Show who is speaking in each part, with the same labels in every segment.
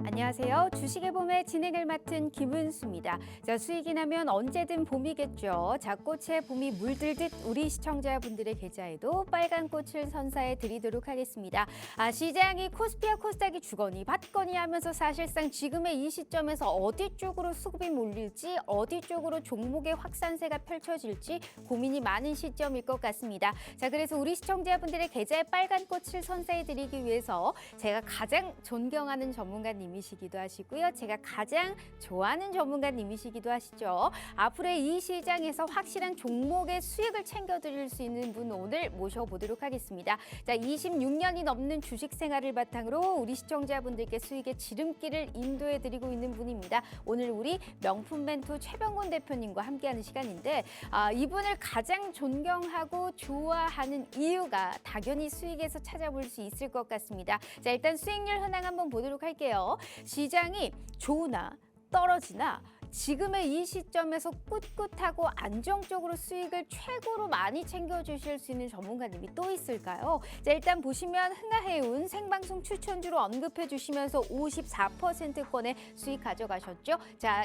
Speaker 1: 안녕하세요. 주식의 봄의 진행을 맡은 김은수입니다. 자, 수익이 나면 언제든 봄이겠죠. 자, 꽃에 봄이 물들듯 우리 시청자분들의 계좌에도 빨간 꽃을 선사해 드리도록 하겠습니다. 시장이 코스피와 코스닥이 주거니 받거니 하면서 사실상 지금의 이 시점에서 어디 쪽으로 수급이 몰릴지, 어디 쪽으로 종목의 확산세가 펼쳐질지 고민이 많은 시점일 것 같습니다. 자, 그래서 우리 시청자분들의 계좌에 빨간 꽃을 선사해 드리기 위해서 제가 가장 존경하는 전문가님이시기도 하시고요. 제가 가장 좋아하는 전문가님이시기도 하시죠. 앞으로의 이 시장에서 확실한 종목의 수익을 챙겨드릴 수 있는 분 오늘 모셔보도록 하겠습니다. 자, 26년이 넘는 주식 생활을 바탕으로 우리 시청자분들께 수익의 지름길을 인도해드리고 있는 분입니다. 오늘 우리 명품 멘토 최병곤 대표님과 함께하는 시간인데 이분을 가장 존경하고 좋아하는 이유가 당연히 수익에서 찾아볼 수 있을 것 같습니다. 자, 일단 수익률 현황 한번 보도록 할게요. 시장이 좋으나 떨어지나 지금의 이 시점에서 꿋꿋하고 안정적으로 수익을 최고로 많이 챙겨주실 수 있는 전문가님이 또 있을까요? 자, 일단 보시면 흥하해운 생방송 추천주로 언급해 주시면서 54%권의 수익 가져가셨죠. 자,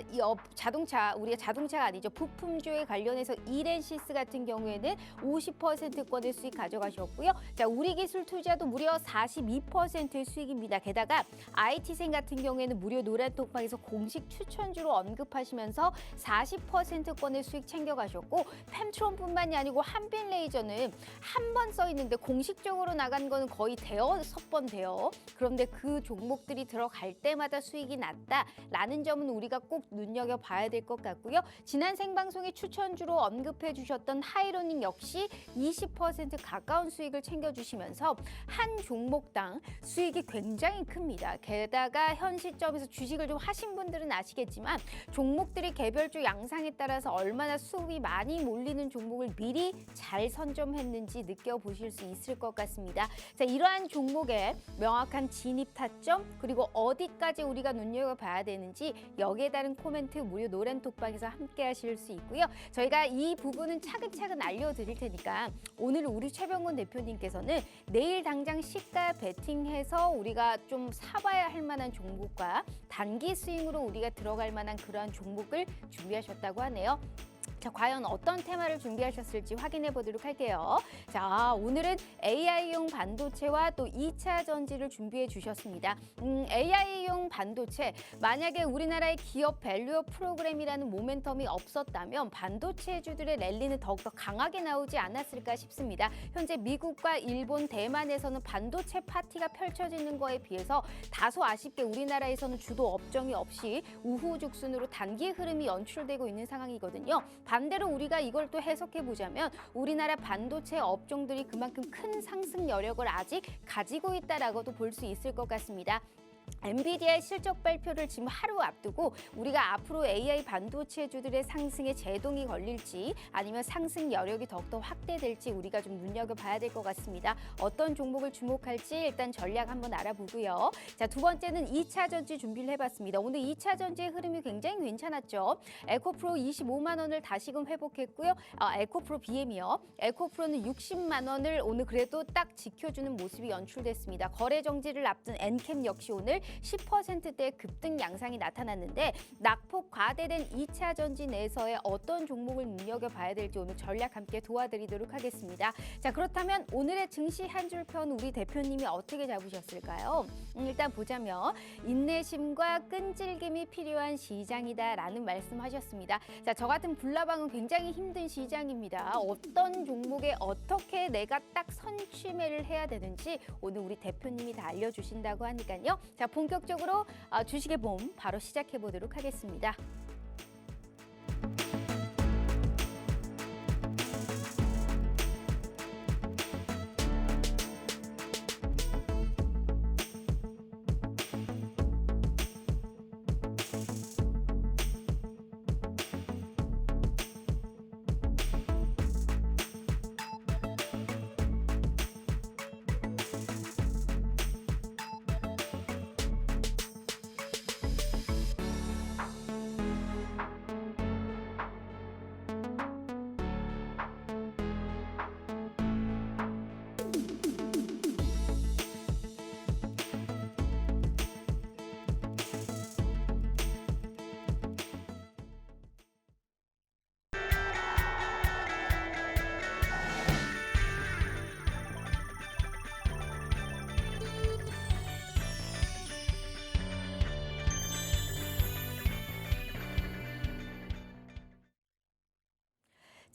Speaker 1: 우리가 자동차가 아니죠. 부품주에 관련해서 이렌시스 같은 경우에는 50%권의 수익 가져가셨고요. 자, 우리기술 투자도 무려 42%의 수익입니다. 게다가 IT생 같은 경우에는 무료 노란톡방에서 공식 추천주로 언급하시면서 40%권의 수익 챙겨가셨고, 펜트론뿐만이 아니고 한빛레이저는 한 번 써 있는데 공식적으로 나간 거는 거의 5번 돼요. 그런데 그 종목들이 들어갈 때마다 수익이 났다라는 점은 우리가 꼭 눈여겨봐야 될 것 같고요. 지난 생방송에 추천주로 언급해 주셨던 하이로닝 역시 20% 가까운 수익을 챙겨주시면서 한 종목당 수익이 굉장히 큽니다. 게다가 현 시점에서 주식을 좀 하신 분들은 아시겠지만 종목들이 개별주 양상에 따라서 얼마나 수급이 많이 몰리는 종목을 미리 잘 선점했는지 느껴보실 수 있을 것 같습니다. 자, 이러한 종목의 명확한 진입 타점 그리고 어디까지 우리가 눈여겨봐야 되는지 여기에 따른 코멘트 무료 노란톡방에서 함께 하실 수 있고요. 저희가 이 부분은 차근차근 알려드릴 테니까 오늘 우리 최병곤 대표님께서는 내일 당장 시가 베팅해서 우리가 좀 사봐야 할 만한 종목과 단기 스윙으로 우리가 들어갈 만한 그러한 종목을 준비하셨다고 하네요. 자, 과연 어떤 테마를 준비하셨을지 확인해 보도록 할게요. 자, 오늘은 AI용 반도체와 또 2차 전지를 준비해 주셨습니다. AI용 반도체, 만약에 우리나라의 기업 밸류업 프로그램이라는 모멘텀이 없었다면 반도체주들의 랠리는 더욱더 강하게 나오지 않았을까 싶습니다. 현재 미국과 일본, 대만에서는 반도체 파티가 펼쳐지는 거에 비해서 다소 아쉽게 우리나라에서는 주도 업종이 없이 우후죽순으로 단기 흐름이 연출되고 있는 상황이거든요. 반대로 우리가 이걸 또 해석해 보자면 우리나라 반도체 업종들이 그만큼 큰 상승 여력을 아직 가지고 있다라고도 볼 수 있을 것 같습니다. 엔비디아의 실적 발표를 지금 하루 앞두고 우리가 앞으로 AI 반도체주들의 상승에 제동이 걸릴지 아니면 상승 여력이 더욱더 확대될지 우리가 좀 눈여겨봐야 될 것 같습니다. 어떤 종목을 주목할지 일단 전략 한번 알아보고요. 자, 두 번째는 2차 전지 준비를 해봤습니다. 오늘 2차 전지의 흐름이 굉장히 괜찮았죠. 에코프로 25만 원을 다시금 회복했고요. 에코프로 BM이요. 에코프로는 60만 원을 오늘 그래도 딱 지켜주는 모습이 연출됐습니다. 거래 정지를 앞둔 엔캠 역시 오늘 10%대 급등 양상이 나타났는데 낙폭 과대된 2차 전지 내에서의 어떤 종목을 눈여겨봐야 될지 오늘 전략 함께 도와드리도록 하겠습니다. 자, 그렇다면 오늘의 증시 한 줄 편 우리 대표님이 어떻게 잡으셨을까요? 일단 보자면 인내심과 끈질김이 필요한 시장이다라는 말씀하셨습니다. 자, 저 같은 불나방은 굉장히 힘든 시장입니다. 어떤 종목에 어떻게 내가 딱 선취매를 해야 되는지 오늘 우리 대표님이 다 알려주신다고 하니까요. 자, 본격적으로 주식의 봄 바로 시작해 보도록 하겠습니다.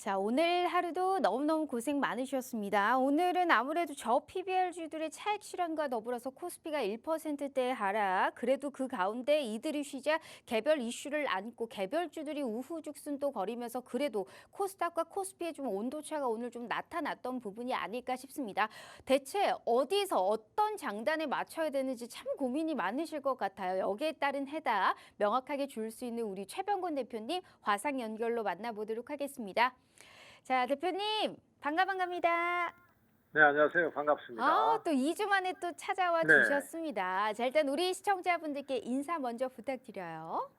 Speaker 1: 자, 오늘 하루도 너무너무 고생 많으셨습니다. 오늘은 아무래도 저 PBR주들의 차익 실현과 더불어서 코스피가 1%대 하락. 그래도 그 가운데 이들이 쉬자 개별 이슈를 안고 개별주들이 우후죽순 거리면서 그래도 코스닥과 코스피의 좀 온도차가 오늘 좀 나타났던 부분이 아닐까 싶습니다. 대체 어디서 어떤 장단에 맞춰야 되는지 참 고민이 많으실 것 같아요. 여기에 따른 해답 명확하게 줄 수 있는 우리 최병곤 대표님 화상 연결로 만나보도록 하겠습니다. 자, 대표님 반갑습니다.
Speaker 2: 네, 안녕하세요. 반갑습니다.
Speaker 1: 또 2주 만에 또 찾아와
Speaker 2: 네,
Speaker 1: 주셨습니다. 자, 일단 우리 시청자분들께 인사 먼저 부탁드려요.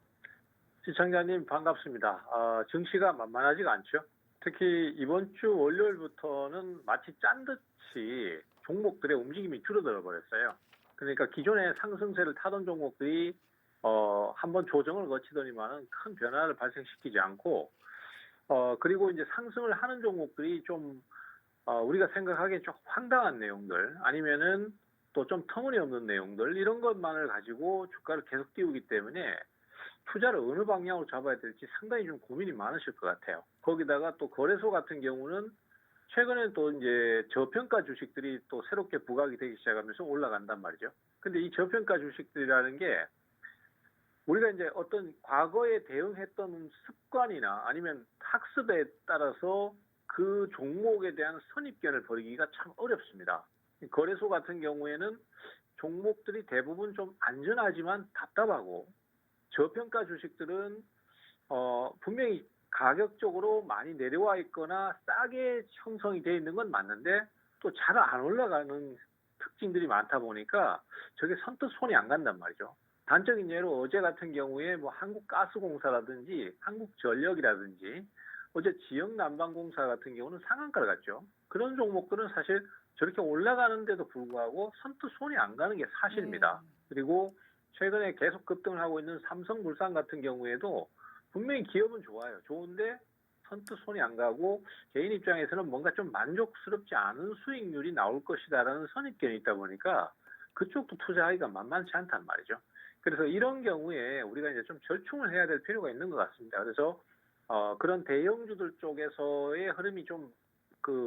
Speaker 2: 시청자님 반갑습니다. 증시가 만만하지가 않죠. 특히 이번 주 월요일부터는 마치 짠 듯이 종목들의 움직임이 줄어들어 버렸어요. 그러니까 기존의 상승세를 타던 종목들이 한번 조정을 거치더니만은 큰 변화를 발생시키지 않고 그리고 이제 상승을 하는 종목들이 좀 우리가 생각하기엔 좀 황당한 내용들 아니면은 또 좀 터무니없는 내용들 이런 것만을 가지고 주가를 계속 띄우기 때문에 투자를 어느 방향으로 잡아야 될지 상당히 좀 고민이 많으실 것 같아요. 거기다가 또 거래소 같은 경우는 최근에 또 이제 저평가 주식들이 또 새롭게 부각이 되기 시작하면서 올라간단 말이죠. 근데 이 저평가 주식들이라는 게 우리가 이제 어떤 과거에 대응했던 습관이나 아니면 학습에 따라서 그 종목에 대한 선입견을 버리기가 참 어렵습니다. 거래소 같은 경우에는 종목들이 대부분 좀 안전하지만 답답하고 저평가 주식들은 분명히 가격적으로 많이 내려와 있거나 싸게 형성이 되어 있는 건 맞는데 또 잘 안 올라가는 특징들이 많다 보니까 저게 선뜻 손이 안 간단 말이죠. 단적인 예로 어제 같은 경우에 뭐 한국가스공사라든지 한국전력이라든지 어제 지역난방공사 같은 경우는 상한가를 갔죠. 그런 종목들은 사실 저렇게 올라가는데도 불구하고 선뜻 손이 안 가는 게 사실입니다. 그리고 최근에 계속 급등을 하고 있는 삼성물산 같은 경우에도 분명히 기업은 좋아요. 좋은데 선뜻 손이 안 가고 개인 입장에서는 뭔가 좀 만족스럽지 않은 수익률이 나올 것이다라는 선입견이 있다 보니까 그쪽도 투자하기가 만만치 않단 말이죠. 그래서 이런 경우에 우리가 이제 좀 절충을 해야 될 필요가 있는 것 같습니다. 그래서 그런 대형주들 쪽에서의 흐름이 좀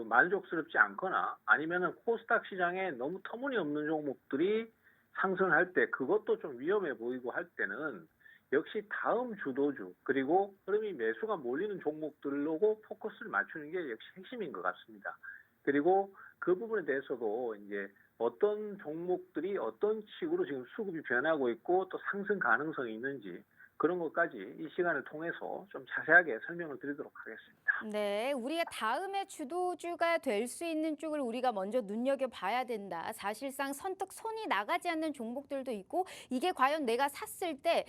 Speaker 2: 만족스럽지 않거나 아니면은 코스닥 시장에 너무 터무니없는 종목들이 상승할 때 그것도 좀 위험해 보이고 할 때는 역시 다음 주도주 그리고 흐름이 매수가 몰리는 종목들로 포커스를 맞추는 게 역시 핵심인 것 같습니다. 그리고 그 부분에 대해서도 이제 어떤 종목들이 어떤 식으로 지금 수급이 변하고 있고 또 상승 가능성이 있는지 그런 것까지 이 시간을 통해서 좀 자세하게 설명을 드리도록 하겠습니다.
Speaker 1: 네, 우리가 다음에 주도주가 될 수 있는 쪽을 우리가 먼저 눈여겨봐야 된다. 사실상 선뜻 손이 나가지 않는 종목들도 있고 이게 과연 내가 샀을 때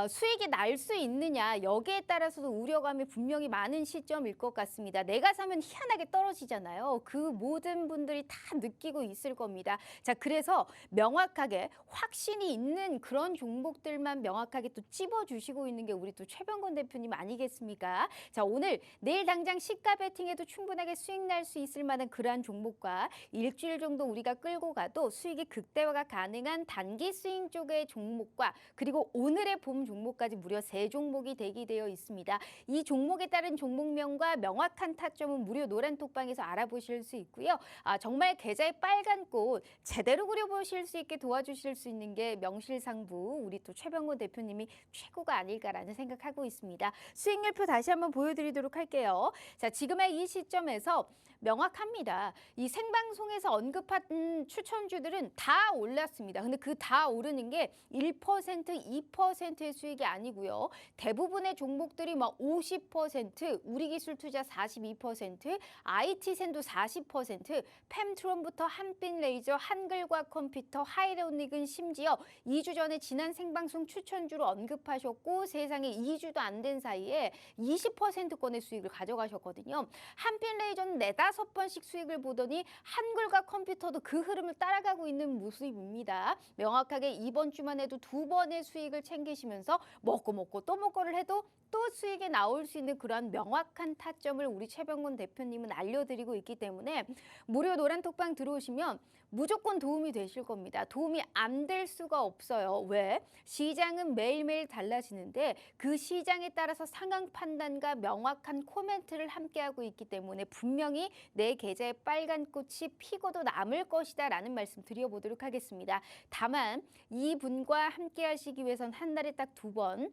Speaker 1: 수익이 날 수 있느냐 여기에 따라서도 우려감이 분명히 많은 시점일 것 같습니다. 내가 사면 희한하게 떨어지잖아요. 그 모든 분들이 다 느끼고 있을 겁니다. 자, 그래서 명확하게 확신이 있는 그런 종목들만 명확하게 또 찝어주시고 있는 게 우리 또 최병곤 대표님 아니겠습니까? 자, 오늘 내일 당장 시가 베팅에도 충분하게 수익 날 수 있을 만한 그러한 종목과 일주일 정도 우리가 끌고 가도 수익이 극대화가 가능한 단기 스윙 쪽의 종목과 그리고 오늘의 봄 종목까지 무려 3종목이 대기되어 있습니다. 이 종목에 따른 종목명과 명확한 타점은 무료 노란 톡방에서 알아보실 수 있고요. 정말 계좌의 빨간 꽃 제대로 그려보실 수 있게 도와주실 수 있는 게 명실상부 우리 또 최병곤 대표님이 최고가 아닐까라는 생각하고 있습니다. 수익률표 다시 한번 보여드리도록 할게요. 자, 지금의 이 시점에서 명확합니다. 이 생방송에서 언급한 추천주들은 다 올랐습니다. 근데 그 다 오르는 게 1%, 2%의 수익이 아니고요. 대부분의 종목들이 막 50%, 우리기술투자 42%, IT센도 40%, 팸트론부터 한빛레이저, 한글과 컴퓨터, 하이로닉은 심지어 2주 전에 지난 생방송 추천주로 언급하셨고 세상에 2주도 안 된 사이에 20%권의 수익을 가져가셨거든요. 한빛레이저는 4-5번씩 수익을 보더니 한글과 컴퓨터도 그 흐름을 따라가고 있는 모습입니다. 명확하게 이번 주만 해도 2번의 수익을 챙기시면서 먹고 또 먹고를 해도 또 수익이 나올 수 있는 그런 명확한 타점을 우리 최병곤 대표님은 알려드리고 있기 때문에 무료 노란 톡방 들어오시면 무조건 도움이 되실 겁니다. 도움이 안 될 수가 없어요. 왜? 시장은 매일매일 달라지고 달라지는데 그 시장에 따라서 상황 판단과 명확한 코멘트를 함께하고 있기 때문에 분명히 내 계좌에 빨간 꽃이 피고도 남을 것이다라는 말씀 드려보도록 하겠습니다. 다만 이분과 함께 하시기 위해선 한 달에 딱 2번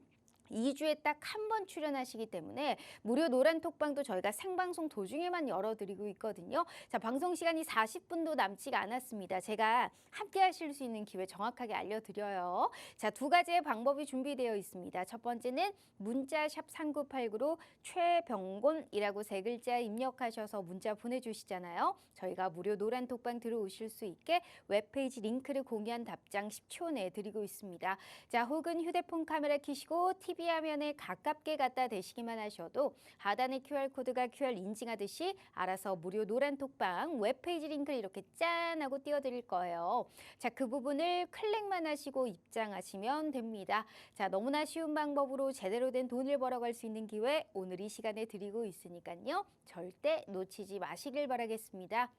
Speaker 1: 2주에 딱 한 번 출연하시기 때문에 무료 노란 톡방도 저희가 생방송 도중에만 열어드리고 있거든요. 자, 방송 시간이 40분도 남지가 않았습니다. 제가 함께 하실 수 있는 기회 정확하게 알려드려요. 자, 2가지의 방법이 준비되어 있습니다. 첫 번째는 문자 샵 3989로 최병곤이라고 3글자 입력하셔서 문자 보내주시잖아요. 저희가 무료 노란 톡방 들어오실 수 있게 웹페이지 링크를 공유한 답장 10초 내에 드리고 있습니다. 자, 혹은 휴대폰 카메라 켜시고 TV 화면에 가깝게 갖다 대시기만 하셔도 하단에 QR코드가 QR 인증하듯이 알아서 무료 노란 톡방 웹페이지 링크를 이렇게 짠 하고 띄워드릴 거예요. 자, 그 부분을 클릭만 하시고 입장하시면 됩니다. 자, 너무나 쉬운 방법으로 제대로 된 돈을 벌어갈 수 있는 기회 오늘 이 시간에 드리고 있으니까요. 절대 놓치지 마시길 바라겠습니다.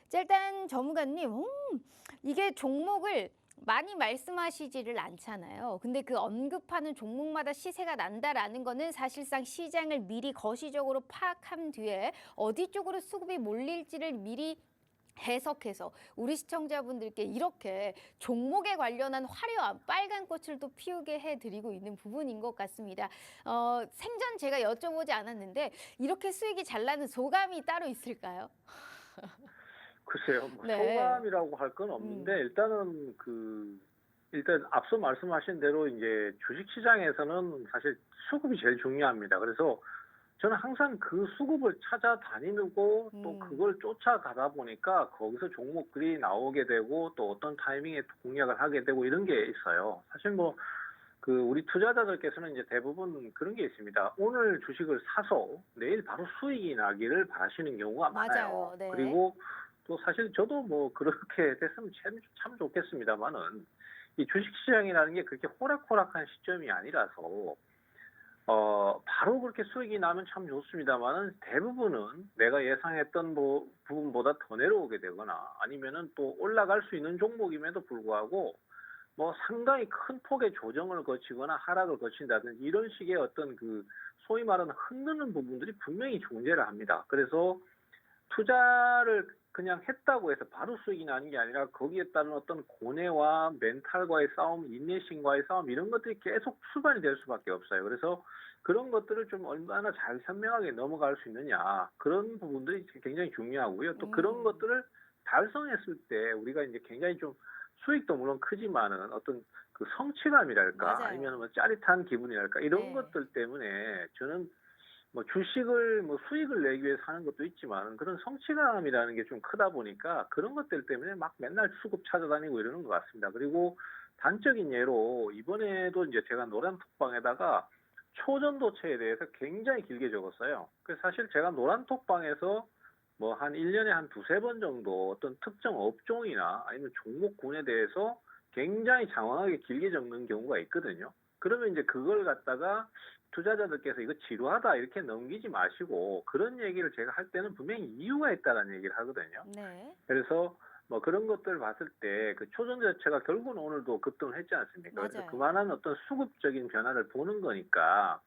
Speaker 1: 자, 일단 전문가님, 이게 종목을 많이 말씀하시지를 않잖아요. 근데 그 언급하는 종목마다 시세가 난다라는 거는 사실상 시장을 미리 거시적으로 파악한 뒤에 어디 쪽으로 수급이 몰릴지를 미리 해석해서 우리 시청자분들께 이렇게 종목에 관련한 화려한 빨간 꽃을 또 피우게 해드리고 있는 부분인 것 같습니다. 생전 제가 여쭤보지 않았는데 이렇게 수익이 잘 나는 소감이 따로 있을까요?
Speaker 2: 글쎄요, 뭐
Speaker 1: 네.
Speaker 2: 소감이라고 할 건 없는데 일단은 일단 앞서 말씀하신 대로 이제 주식시장에서는 사실 수급이 제일 중요합니다. 그래서 저는 항상 그 수급을 찾아다니고 또 그걸 쫓아가다 보니까 거기서 종목들이 나오게 되고 또 어떤 타이밍에 공략을 하게 되고 이런 게 있어요. 사실 뭐 우리 투자자들께서는 이제 대부분 그런 게 있습니다. 오늘 주식을 사서 내일 바로 수익이 나기를 바라시는 경우가 많아요.
Speaker 1: 맞아요. 네.
Speaker 2: 그리고 또 사실 저도 뭐 그렇게 됐으면 참 좋겠습니다만은 이 주식시장이라는 게 그렇게 호락호락한 시점이 아니라서 바로 그렇게 수익이 나면 참 좋습니다만은 대부분은 내가 예상했던 부분보다 더 내려오게 되거나 아니면은 또 올라갈 수 있는 종목임에도 불구하고 뭐 상당히 큰 폭의 조정을 거치거나 하락을 거친다든지 이런 식의 어떤 소위 말하는 흔드는 부분들이 분명히 존재를 합니다. 그래서 투자를 그냥 했다고 해서 바로 수익이 나는 게 아니라 거기에 따른 어떤 고뇌와 멘탈과의 싸움, 인내심과의 싸움 이런 것들이 계속 수반이 될 수밖에 없어요. 그래서 그런 것들을 좀 얼마나 잘 현명하게 넘어갈 수 있느냐 그런 부분들이 굉장히 중요하고요. 또 그런 것들을 달성했을 때 우리가 이제 굉장히 좀 수익도 물론 크지만은 어떤 성취감이랄까
Speaker 1: 맞아요.
Speaker 2: 아니면 뭐 짜릿한 기분이랄까 이런
Speaker 1: 네.
Speaker 2: 것들 때문에 저는 뭐 수익을 내기 위해서 하는 것도 있지만 그런 성취감이라는 게 좀 크다 보니까 그런 것들 때문에 막 맨날 수급 찾아다니고 이러는 것 같습니다. 그리고 단적인 예로 이번에도 이제 제가 노란 톡방에다가 초전도체에 대해서 굉장히 길게 적었어요. 그래서 사실 제가 노란 톡방에서 뭐 한 1년에 한 2-3번 정도 어떤 특정 업종이나 아니면 종목군에 대해서 굉장히 장황하게 길게 적는 경우가 있거든요. 그러면 이제 그걸 갖다가 투자자들께서 이거 지루하다 이렇게 넘기지 마시고 그런 얘기를 제가 할 때는 분명히 이유가 있다는 얘기를 하거든요.
Speaker 1: 네.
Speaker 2: 그래서 뭐 그런 것들을 봤을 때 초전자체가 결국은 오늘도 급등을 했지 않습니까? 그래서
Speaker 1: 맞아요.
Speaker 2: 그만한 어떤 수급적인 변화를 보는 거니까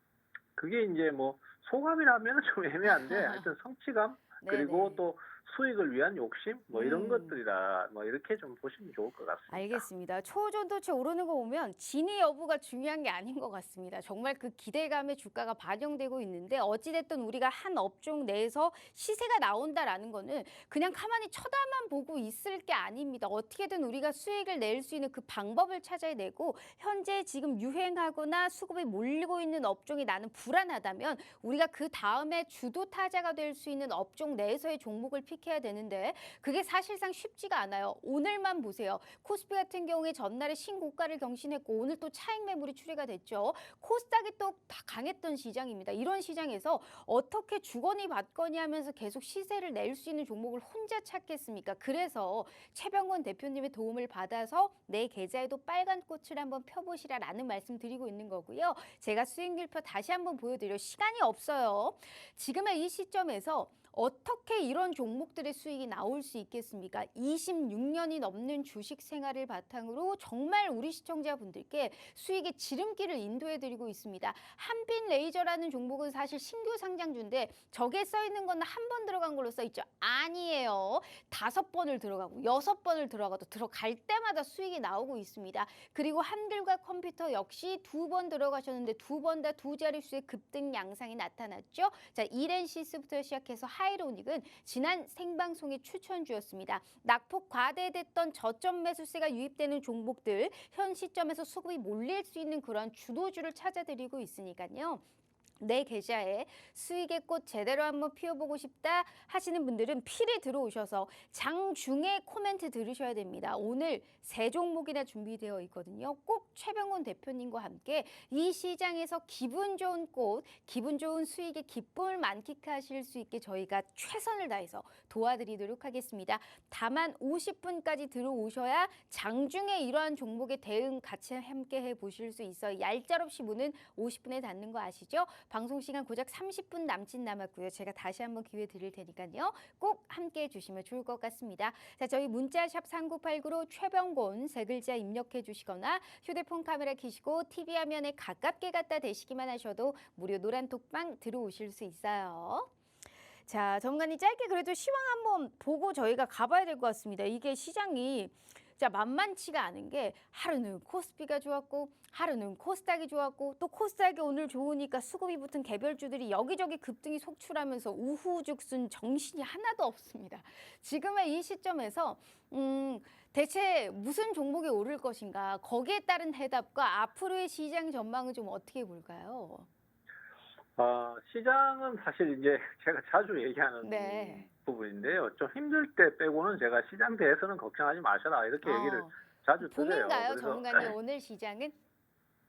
Speaker 2: 그게 이제 뭐 소감이라면 좀 애매한데 하여튼 성취감 그리고
Speaker 1: 네네.
Speaker 2: 또 수익을 위한 욕심 뭐 이런 것들이라 뭐 이렇게 좀 보시면 좋을 것 같습니다.
Speaker 1: 알겠습니다. 초전도체 오르는 거 보면 진위 여부가 중요한 게 아닌 것 같습니다. 정말 그 기대감에 주가가 반영되고 있는데 어찌됐든 우리가 한 업종 내에서 시세가 나온다라는 거는 그냥 가만히 쳐다만 보고 있을 게 아닙니다. 어떻게든 우리가 수익을 낼 수 있는 그 방법을 찾아야 되고 현재 지금 유행하거나 수급이 몰리고 있는 업종이 나는 불안하다면 우리가 그 다음에 주도 타자가 될 수 있는 업종 내에서의 종목을 픽해야 되는데 그게 사실상 쉽지가 않아요. 오늘만 보세요. 코스피 같은 경우에 전날에 신고가를 경신했고 오늘 또 차익 매물이 출회가 됐죠. 코스닥이 또 다 강했던 시장입니다. 이런 시장에서 어떻게 주거니 받거니 하면서 계속 시세를 낼 수 있는 종목을 혼자 찾겠습니까? 그래서 최병곤 대표님의 도움을 받아서 내 계좌에도 빨간 꽃을 한번 펴보시라라는 말씀 드리고 있는 거고요. 제가 수익률표 다시 한번 보여드려 시간이 없어요. 지금의 이 시점에서 어떻게 이런 종목 종목들의 수익이 나올 수 있겠습니까? 26년이 넘는 주식 생활을 바탕으로 정말 우리 시청자분들께 수익의 지름길을 인도해드리고 있습니다. 한빛 레이저라는 종목은 사실 신규 상장주인데 저게 써있는 건 한 번 들어간 걸로 써있죠? 아니에요. 5번을 들어가고 6번을 들어가도 들어갈 때마다 수익이 나오고 있습니다. 그리고 한글과 컴퓨터 역시 2번 들어가셨는데 2번 다 두 자릿수의 급등 양상이 나타났죠. 자, 이렌시스부터 시작해서 하이로닉은 지난 생방송의 추천주였습니다. 낙폭 과대됐던 저점 매수세가 유입되는 종목들 현 시점에서 수급이 몰릴 수 있는 그런 주도주를 찾아드리고 있으니까요. 내 계좌에 수익의 꽃 제대로 한번 피워보고 싶다 하시는 분들은 필히 들어오셔서 장중에 코멘트 들으셔야 됩니다. 오늘 3종목이나 준비되어 있거든요. 꼭 최병훈 대표님과 함께 이 시장에서 기분 좋은 꽃, 기분 좋은 수익의 기쁨을 만끽하실 수 있게 저희가 최선을 다해서 도와드리도록 하겠습니다. 다만 50분까지 들어오셔야 장중에 이러한 종목의 대응 같이 함께 해보실 수 있어요. 얄짤없이 문은 50분에 닫는 거 아시죠? 방송 시간 고작 30분 남짓 남았고요. 제가 다시 한번 기회 드릴 테니까요. 꼭 함께해 주시면 좋을 것 같습니다. 자, 저희 문자샵 3989로 최병곤 3글자 입력해 주시거나 휴대폰 카메라 켜시고 TV 화면에 가깝게 갖다 대시기만 하셔도 무료 노란 톡방 들어오실 수 있어요. 자, 전문가님 짧게 그래도 시황 한번 보고 저희가 가봐야 될 것 같습니다. 이게 시장이 자, 만만치가 않은 게 하루는 코스피가 좋았고 하루는 코스닥이 좋았고 또 코스닥이 오늘 좋으니까 수급이 붙은 개별주들이 여기저기 급등이 속출하면서 우후죽순 정신이 하나도 없습니다. 지금의 이 시점에서 대체 무슨 종목이 오를 것인가 거기에 따른 해답과 앞으로의 시장 전망은 좀 어떻게 볼까요?
Speaker 2: 시장은 사실 이제 제가 자주 얘기하는
Speaker 1: 네.
Speaker 2: 부분인데요. 좀 힘들 때 빼고는 제가 시장 대해서는 걱정하지 마셔라 이렇게 얘기를 자주 드려요.
Speaker 1: 봄인가요,
Speaker 2: 그래서
Speaker 1: 전문가님 오늘 시장은?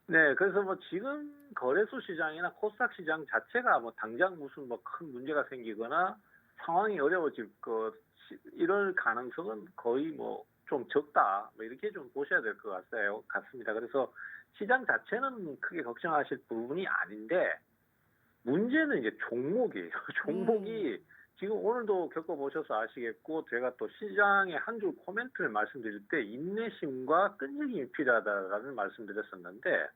Speaker 2: 네, 그래서 뭐 지금 거래소 시장이나 코스닥 시장 자체가 뭐 당장 무슨 뭐 큰 문제가 생기거나 상황이 어려워질 이럴 가능성은 거의 뭐 좀 적다. 뭐 이렇게 좀 보셔야 될 것 같습니다. 그래서 시장 자체는 크게 걱정하실 부분이 아닌데 문제는 이제 종목이에요. 종목이 지금 오늘도 겪어보셔서 아시겠고 제가 또 시장의 한 줄 코멘트를 말씀드릴 때 인내심과 끈질김이 필요하다라는 말씀드렸었는데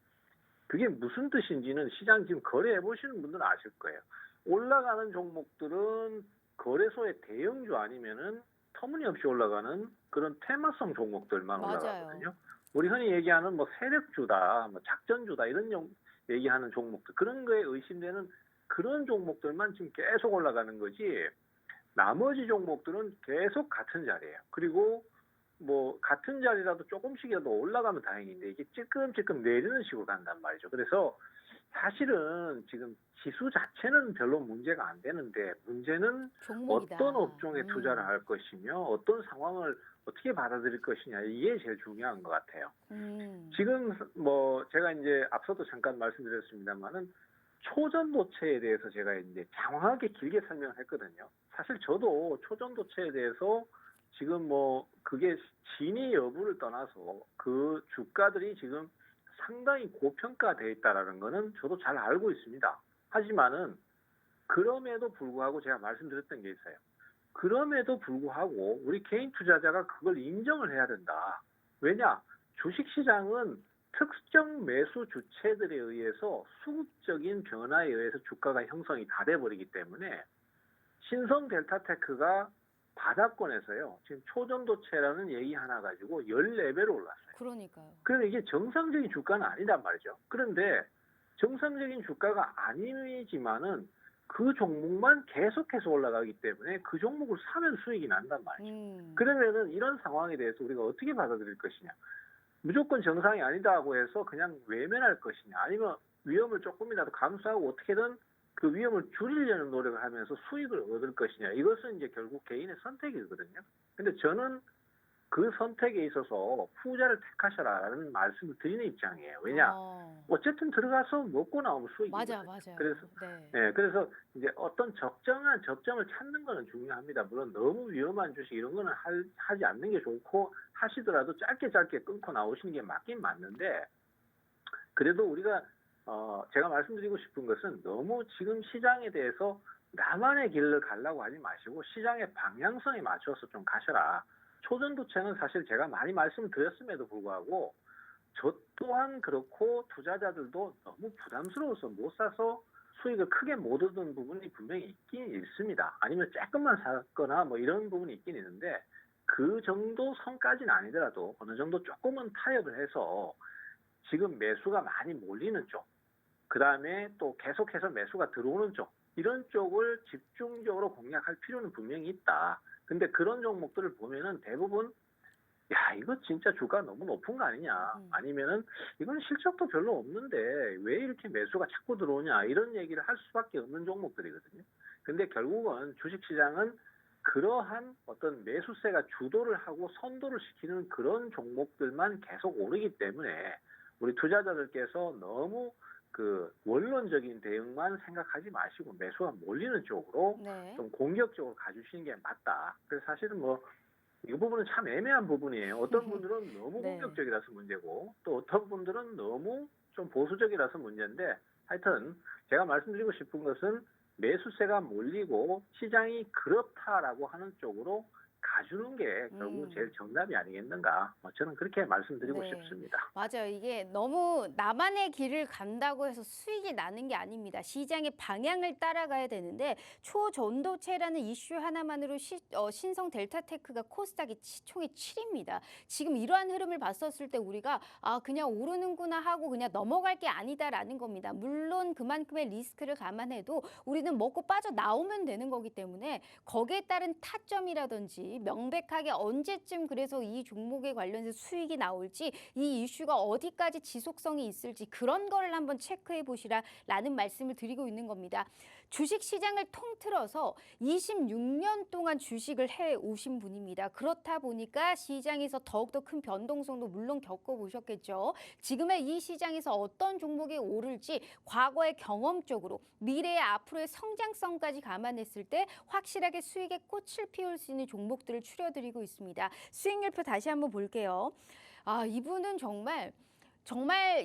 Speaker 2: 그게 무슨 뜻인지는 시장 지금 거래해 보시는 분들은 아실 거예요. 올라가는 종목들은 거래소의 대형주 아니면은 터무니없이 올라가는 그런 테마성 종목들만
Speaker 1: 맞아요.
Speaker 2: 올라가거든요. 우리 흔히 얘기하는 뭐 세력주다, 뭐 작전주다 이런 얘기하는 종목들 그런 거에 의심되는 그런 종목들만 지금 계속 올라가는 거지 나머지 종목들은 계속 같은 자리예요. 그리고 뭐 같은 자리라도 조금씩이라도 올라가면 다행인데 이게 찔끔찔끔 내리는 식으로 간단 말이죠. 그래서 사실은 지금 지수 자체는 별로 문제가 안 되는데 문제는
Speaker 1: 종목이다.
Speaker 2: 어떤 업종에 투자를 할 것이며 어떤 상황을 어떻게 받아들일 것이냐 이게 제일 중요한 것 같아요. 지금 뭐 제가 이제 앞서도 잠깐 말씀드렸습니다만은 초전도체에 대해서 제가 이제 장황하게 길게 설명을 했거든요. 사실 저도 초전도체에 대해서 지금 뭐 그게 진위 여부를 떠나서 그 주가들이 지금 상당히 고평가되어 있다라는 거는 저도 잘 알고 있습니다. 하지만은 그럼에도 불구하고 제가 말씀드렸던 게 있어요. 그럼에도 불구하고 우리 개인 투자자가 그걸 인정을 해야 된다. 왜냐? 주식시장은 특정 매수 주체들에 의해서 수급적인 변화에 의해서 주가가 형성이 다 돼버리기 때문에 신성 델타테크가 바닥권에서요. 지금 초전도체라는 얘기 하나 가지고 14배로 올랐어요.
Speaker 1: 그러니까요.
Speaker 2: 그런데 이게 정상적인 주가는 아니단 말이죠. 그런데 정상적인 주가가 아니지만은 그 종목만 계속해서 올라가기 때문에 그 종목을 사면 수익이 난단 말이죠. 그러면은 이런 상황에 대해서 우리가 어떻게 받아들일 것이냐. 무조건 정상이 아니다고 해서 그냥 외면할 것이냐. 아니면 위험을 조금이라도 감수하고 어떻게든 그 위험을 줄이려는 노력을 하면서 수익을 얻을 것이냐. 이것은 이제 결국 개인의 선택이거든요. 근데 저는 그 선택에 있어서 후자를 택하셔라라는 말씀을 드리는 입장이에요. 왜냐? 어쨌든 들어가서 먹고 나오면 수익이거든요.
Speaker 1: 맞아요.
Speaker 2: 그래서
Speaker 1: 네.
Speaker 2: 네, 그래서 이제 어떤 적정한 접점을 찾는 거는 중요합니다. 물론 너무 위험한 주식 이런 거는 하지 않는 게 좋고 하시더라도 짧게 끊고 나오시는 게 맞긴 맞는데 그래도 우리가 제가 말씀드리고 싶은 것은 너무 지금 시장에 대해서 나만의 길을 가려고 하지 마시고 시장의 방향성에 맞춰서 좀 가셔라. 초전도체는 사실 제가 많이 말씀드렸음에도 불구하고 저 또한 그렇고 투자자들도 너무 부담스러워서 못 사서 수익을 크게 못 얻은 부분이 분명히 있긴 있습니다. 아니면 조금만 샀거나 뭐 이런 부분이 있긴 있는데 그 정도 선까지는 아니더라도 어느 정도 조금은 타협을 해서 지금 매수가 많이 몰리는 쪽, 그 다음에 또 계속해서 매수가 들어오는 쪽, 이런 쪽을 집중적으로 공략할 필요는 분명히 있다. 근데 그런 종목들을 보면은 대부분 야, 이거 진짜 주가 너무 높은 거 아니냐. 아니면은 이건 실적도 별로 없는데 왜 이렇게 매수가 자꾸 들어오냐. 이런 얘기를 할 수밖에 없는 종목들이거든요. 근데 결국은 주식시장은 그러한 어떤 매수세가 주도를 하고 선도를 시키는 그런 종목들만 계속 오르기 때문에 우리 투자자들께서 너무 그 원론적인 대응만 생각하지 마시고 매수가 몰리는 쪽으로
Speaker 1: 네.
Speaker 2: 좀 공격적으로 가주시는 게 맞다. 그래서 사실은 뭐 이 부분은 참 애매한 부분이에요. 어떤 분들은 너무
Speaker 1: 네.
Speaker 2: 공격적이라서 문제고 또 어떤 분들은 너무 좀 보수적이라서 문제인데 하여튼 제가 말씀드리고 싶은 것은 매수세가 몰리고 시장이 그렇다라고 하는 쪽으로 가주는 게 결국은 제일 정답이 아니겠는가. 저는 그렇게 말씀드리고
Speaker 1: 네.
Speaker 2: 싶습니다.
Speaker 1: 맞아요. 이게 너무 나만의 길을 간다고 해서 수익이 나는 게 아닙니다. 시장의 방향을 따라가야 되는데 초전도체라는 이슈 하나만으로 신성 델타테크가 코스닥이 시총이 7입니다. 지금 이러한 흐름을 봤었을 때 우리가 아 그냥 오르는구나 하고 그냥 넘어갈 게 아니다라는 겁니다. 물론 그만큼의 리스크를 감안해도 우리는 먹고 빠져나오면 되는 거기 때문에 거기에 따른 타점이라든지 명백하게 언제쯤 그래서 이 종목에 관련해서 수익이 나올지 이 이슈가 어디까지 지속성이 있을지 그런 거를 한번 체크해 보시라라는 말씀을 드리고 있는 겁니다. 주식 시장을 통틀어서 26년 동안 주식을 해 오신 분입니다. 그렇다 보니까 시장에서 더욱더 큰 변동성도 물론 겪어보셨겠죠. 지금의 이 시장에서 어떤 종목이 오를지 과거의 경험적으로 미래의 앞으로의 성장성까지 감안했을 때 확실하게 수익의 꽃을 피울 수 있는 종목들을 추려드리고 있습니다. 수익률표 다시 한번 볼게요. 아, 이분은 정말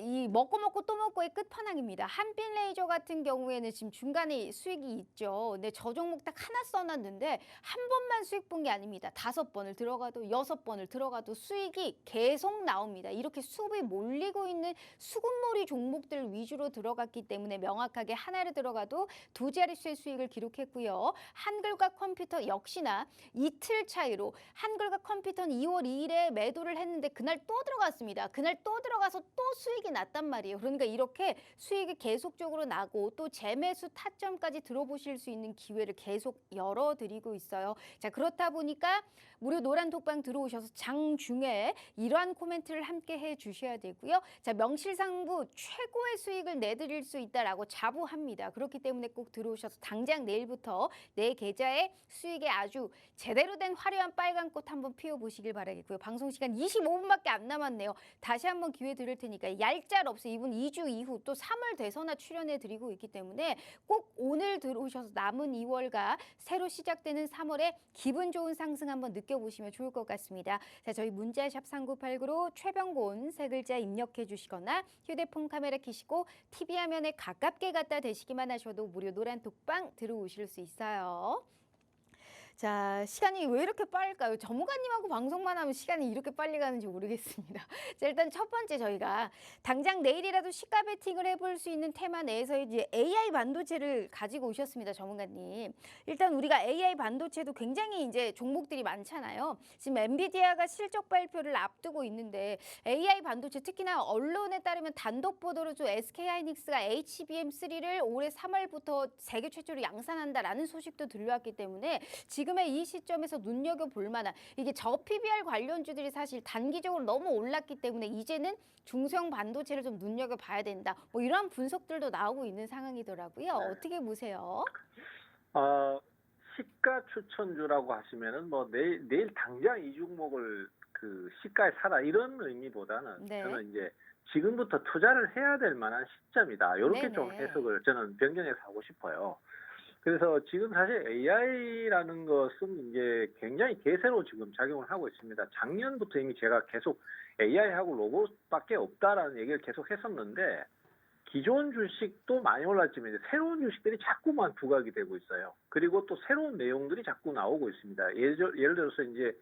Speaker 1: 이 먹고 또 먹고의 끝판왕입니다. 한빛레이저 같은 경우에는 지금 중간에 수익이 있죠. 근데 저 종목 딱 하나 써놨는데 한 번만 수익 본 게 아닙니다. 5번을 들어가도 6번을 들어가도 수익이 계속 나옵니다. 이렇게 수급이 몰리고 있는 수급몰이 종목들 위주로 들어갔기 때문에 명확하게 하나를 들어가도 두 자릿수의 수익을 기록했고요. 한글과 컴퓨터 역시나 이틀 차이로 한글과 컴퓨터는 2월 2일에 매도를 했는데 그날 또 들어갔습니다. 그날 또 들어가서 또 수익이 났단 말이에요. 그러니까 이렇게 수익이 계속적으로 나고 또 재매수 타점까지 들어보실 수 있는 기회를 계속 열어드리고 있어요. 자, 그렇다 보니까 무료 노란 톡방 들어오셔서 장중에 이러한 코멘트를 함께 해주셔야 되고요. 자, 명실상부 최고의 수익을 내드릴 수 있다라고 자부합니다. 그렇기 때문에 꼭 들어오셔서 당장 내일부터 내 계좌에 수익에 아주 제대로 된 화려한 빨간 꽃 한번 피워보시길 바라겠고요. 방송 시간 25분밖에 안 남았네요. 다시 한번 기회 드릴 테니까 얄짤없이 이분 2주 이후 또 3월 돼서나 출연해드리고 있기 때문에 꼭 오늘 들어오셔서 남은 2월과 새로 시작되는 3월에 기분 좋은 상승 한번 느껴보시면 좋을 것 같습니다. 자, 저희 문자샵 3989로 최병곤 세 글자 입력해 주시거나 휴대폰 카메라 켜시고 TV 화면에 가깝게 갖다 대시기만 하셔도 무료 노란 톡방 들어오실 수 있어요. 자, 시간이 왜 이렇게 빠를까요? 전문가님하고 방송만 하면 시간이 이렇게 빨리 가는지 모르겠습니다. 자, 일단 첫 번째 저희가 당장 내일이라도 시가 베팅을 해볼 수 있는 테마 내에서 이제 AI 반도체를 가지고 오셨습니다, 전문가님. 일단 우리가 AI 반도체도 굉장히 이제 종목들이 많잖아요. 지금 엔비디아가 실적 발표를 앞두고 있는데 AI 반도체 특히나 언론에 따르면 단독 보도로 좀 SK하이닉스가 HBM3를 올해 3월부터 세계 최초로 양산한다라는 소식도 들려왔기 때문에 지금의 이 시점에서 눈여겨볼 만한 이게 저PBR 관련주들이 사실 단기적으로 너무 올랐기 때문에 이제는 중소형 반도체를 좀 눈여겨봐야 된다. 뭐 이런 분석들도 나오고 있는 상황이더라고요.
Speaker 2: 네.
Speaker 1: 어떻게 보세요?
Speaker 2: 시가 추천주라고 하시면은 뭐 내일 당장 이 종목을 그 시가에 사라 이런 의미보다는
Speaker 1: 네.
Speaker 2: 저는 이제 지금부터 투자를 해야 될 만한 시점이다. 이렇게
Speaker 1: 네네.
Speaker 2: 좀 해석을 저는 변경해서 하고 싶어요. 그래서 지금 사실 AI라는 것은 이제 굉장히 대세로 지금 작용을 하고 있습니다. 작년부터 이미 제가 계속 AI하고 로봇밖에 없다라는 얘기를 계속 했었는데 기존 주식도 많이 올랐지만 이제 새로운 주식들이 자꾸만 부각이 되고 있어요. 그리고 또 새로운 내용들이 자꾸 나오고 있습니다. 예를 들어서 이제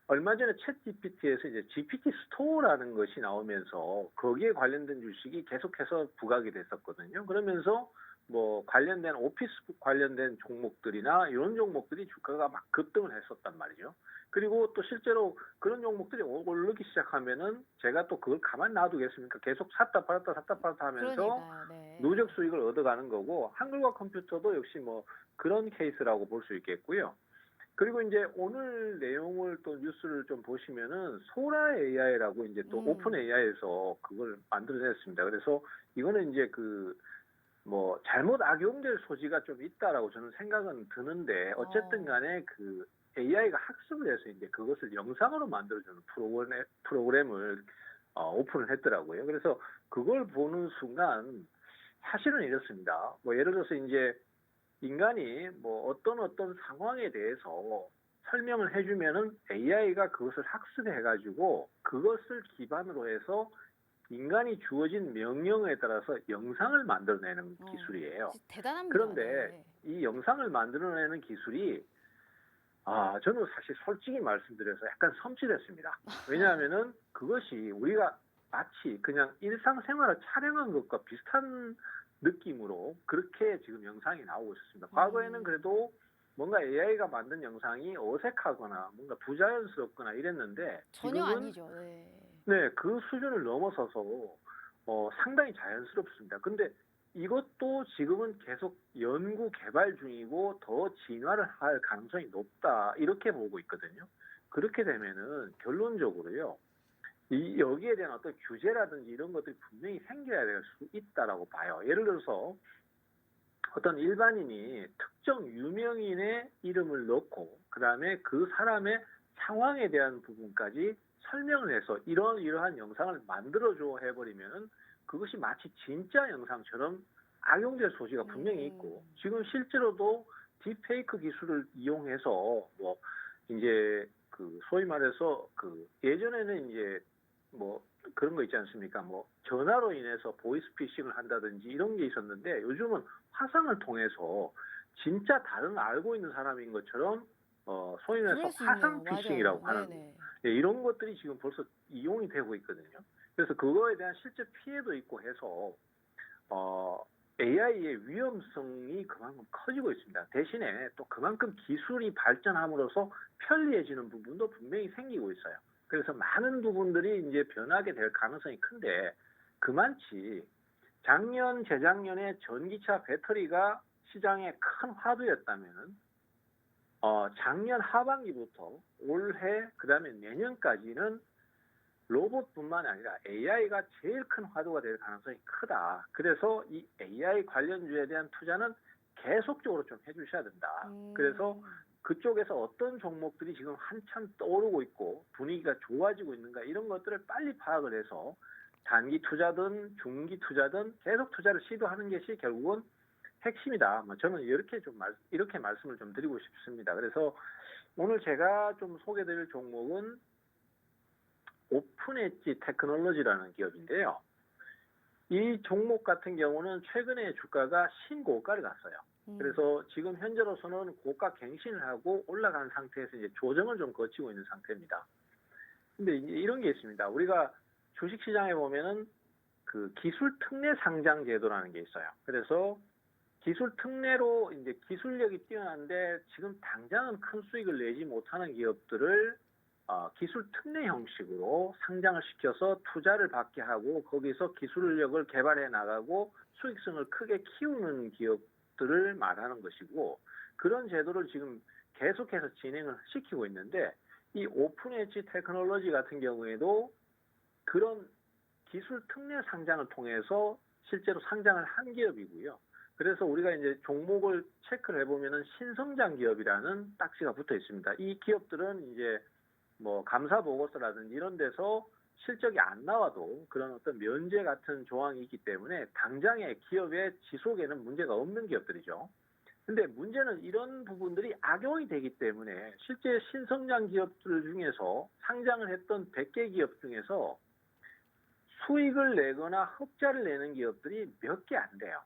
Speaker 2: 얼마 전에 챗 GPT에서 이제 GPT 스토어라는 것이 나오면서 거기에 관련된 주식이 계속해서 부각이 됐었거든요. 그러면서 뭐 관련된 오피스 관련된 종목들이나 이런 종목들이 주가가 막 급등을 했었단 말이죠. 그리고 또 실제로 그런 종목들이 오르기 시작하면은 제가 또 그걸 가만 놔두겠습니까? 계속 샀다 팔았다 하면서
Speaker 1: 그러니까요. 네.
Speaker 2: 누적 수익을 얻어가는 거고, 한글과 컴퓨터도 역시 뭐 그런 케이스라고 볼 수 있겠고요. 그리고 이제 오늘 내용을 또 뉴스를 좀 보시면은 소라 AI라고 이제 또 오픈 AI에서 그걸 만들어냈습니다. 그래서 이거는 이제 그 뭐 잘못 악용될 소지가 좀 있다라고 저는 생각은 드는데, 어쨌든 간에 그 AI가 학습을 해서 이제 그것을 영상으로 만들어주는 프로그램을 오픈을 했더라고요. 그래서 그걸 보는 순간 사실은 이렇습니다. 뭐 예를 들어서 이제 인간이 뭐 어떤 상황에 대해서 설명을 해주면은 AI가 그것을 학습해가지고 그것을 기반으로 해서 인간이 주어진 명령에 따라서 영상을 만들어내는 기술이에요.
Speaker 1: 대단합니다.
Speaker 2: 그런데
Speaker 1: 네.
Speaker 2: 이 영상을 만들어내는 기술이 저는 사실 솔직히 말씀드려서 약간 섬찟했습니다. 왜냐하면은 그것이 우리가 마치 그냥 일상생활을 촬영한 것과 비슷한 느낌으로 그렇게 지금 영상이 나오고 있었습니다. 과거에는 그래도 뭔가 AI가 만든 영상이 어색하거나 뭔가 부자연스럽거나 이랬는데
Speaker 1: 전혀
Speaker 2: 지금은
Speaker 1: 아니죠. 네.
Speaker 2: 네, 그 수준을 넘어서서 상당히 자연스럽습니다. 근데 이것도 지금은 계속 연구 개발 중이고 더 진화를 할 가능성이 높다, 이렇게 보고 있거든요. 그렇게 되면은 결론적으로요, 여기에 대한 어떤 규제라든지 이런 것들이 분명히 생겨야 될 수 있다라고 봐요. 예를 들어서 어떤 일반인이 특정 유명인의 이름을 넣고 그다음에 그 사람의 상황에 대한 부분까지 설명을 해서 이러한 영상을 만들어줘 해버리면은 그것이 마치 진짜 영상처럼 악용될 소지가 분명히 있고, 지금 실제로도 딥페이크 기술을 이용해서 뭐 이제 그 소위 말해서 그 예전에는 이제 뭐 그런 거 있지 않습니까? 뭐 전화로 인해서 보이스피싱을 한다든지 이런 게 있었는데, 요즘은 화상을 통해서 진짜 다른 알고 있는 사람인 것처럼 소위 말해서 화상 피싱이라고 하는 이런 것들이 지금 벌써 이용이 되고 있거든요. 그래서 그거에 대한 실제 피해도 있고 해서 AI의 위험성이 그만큼 커지고 있습니다. 대신에 또 그만큼 기술이 발전함으로써 편리해지는 부분도 분명히 생기고 있어요. 그래서 많은 부분들이 이제 변하게 될 가능성이 큰데, 그만치 작년, 재작년에 전기차 배터리가 시장의 큰 화두였다면은 작년 하반기부터 올해 그다음에 내년까지는 로봇뿐만 아니라 AI가 제일 큰 화두가 될 가능성이 크다. 그래서 이 AI 관련주에 대한 투자는 계속적으로 좀 해주셔야 된다. 그래서 그쪽에서 어떤 종목들이 지금 한참 떠오르고 있고 분위기가 좋아지고 있는가, 이런 것들을 빨리 파악을 해서 단기 투자든 중기 투자든 계속 투자를 시도하는 것이 결국은 핵심이다. 저는 이렇게 말씀을 좀 드리고 싶습니다. 그래서 오늘 제가 좀 소개드릴 종목은 오픈 엣지 테크놀로지라는 기업인데요. 이 종목 같은 경우는 최근에 주가가 신고가를 갔어요. 그래서 지금 현재로서는 고가 갱신을 하고 올라간 상태에서 이제 조정을 좀 거치고 있는 상태입니다. 근데 이제 이런 게 있습니다. 우리가 주식시장에 보면은 그 기술 특례 상장 제도라는 게 있어요. 그래서 기술 특례로 이제 기술력이 뛰어난데 지금 당장은 큰 수익을 내지 못하는 기업들을 기술 특례 형식으로 상장을 시켜서 투자를 받게 하고 거기서 기술력을 개발해 나가고 수익성을 크게 키우는 기업들을 말하는 것이고, 그런 제도를 지금 계속해서 진행을 시키고 있는데, 이 오픈 엣지 테크놀로지 같은 경우에도 그런 기술 특례 상장을 통해서 실제로 상장을 한 기업이고요. 그래서 우리가 이제 종목을 체크를 해보면은 신성장 기업이라는 딱지가 붙어 있습니다. 이 기업들은 이제 뭐 감사 보고서라든지 이런 데서 실적이 안 나와도 그런 어떤 면제 같은 조항이 있기 때문에 당장의 기업의 지속에는 문제가 없는 기업들이죠. 근데 문제는 이런 부분들이 악용이 되기 때문에 실제 신성장 기업들 중에서 상장을 했던 100개 기업 중에서 수익을 내거나 흑자를 내는 기업들이 몇 개 안 돼요.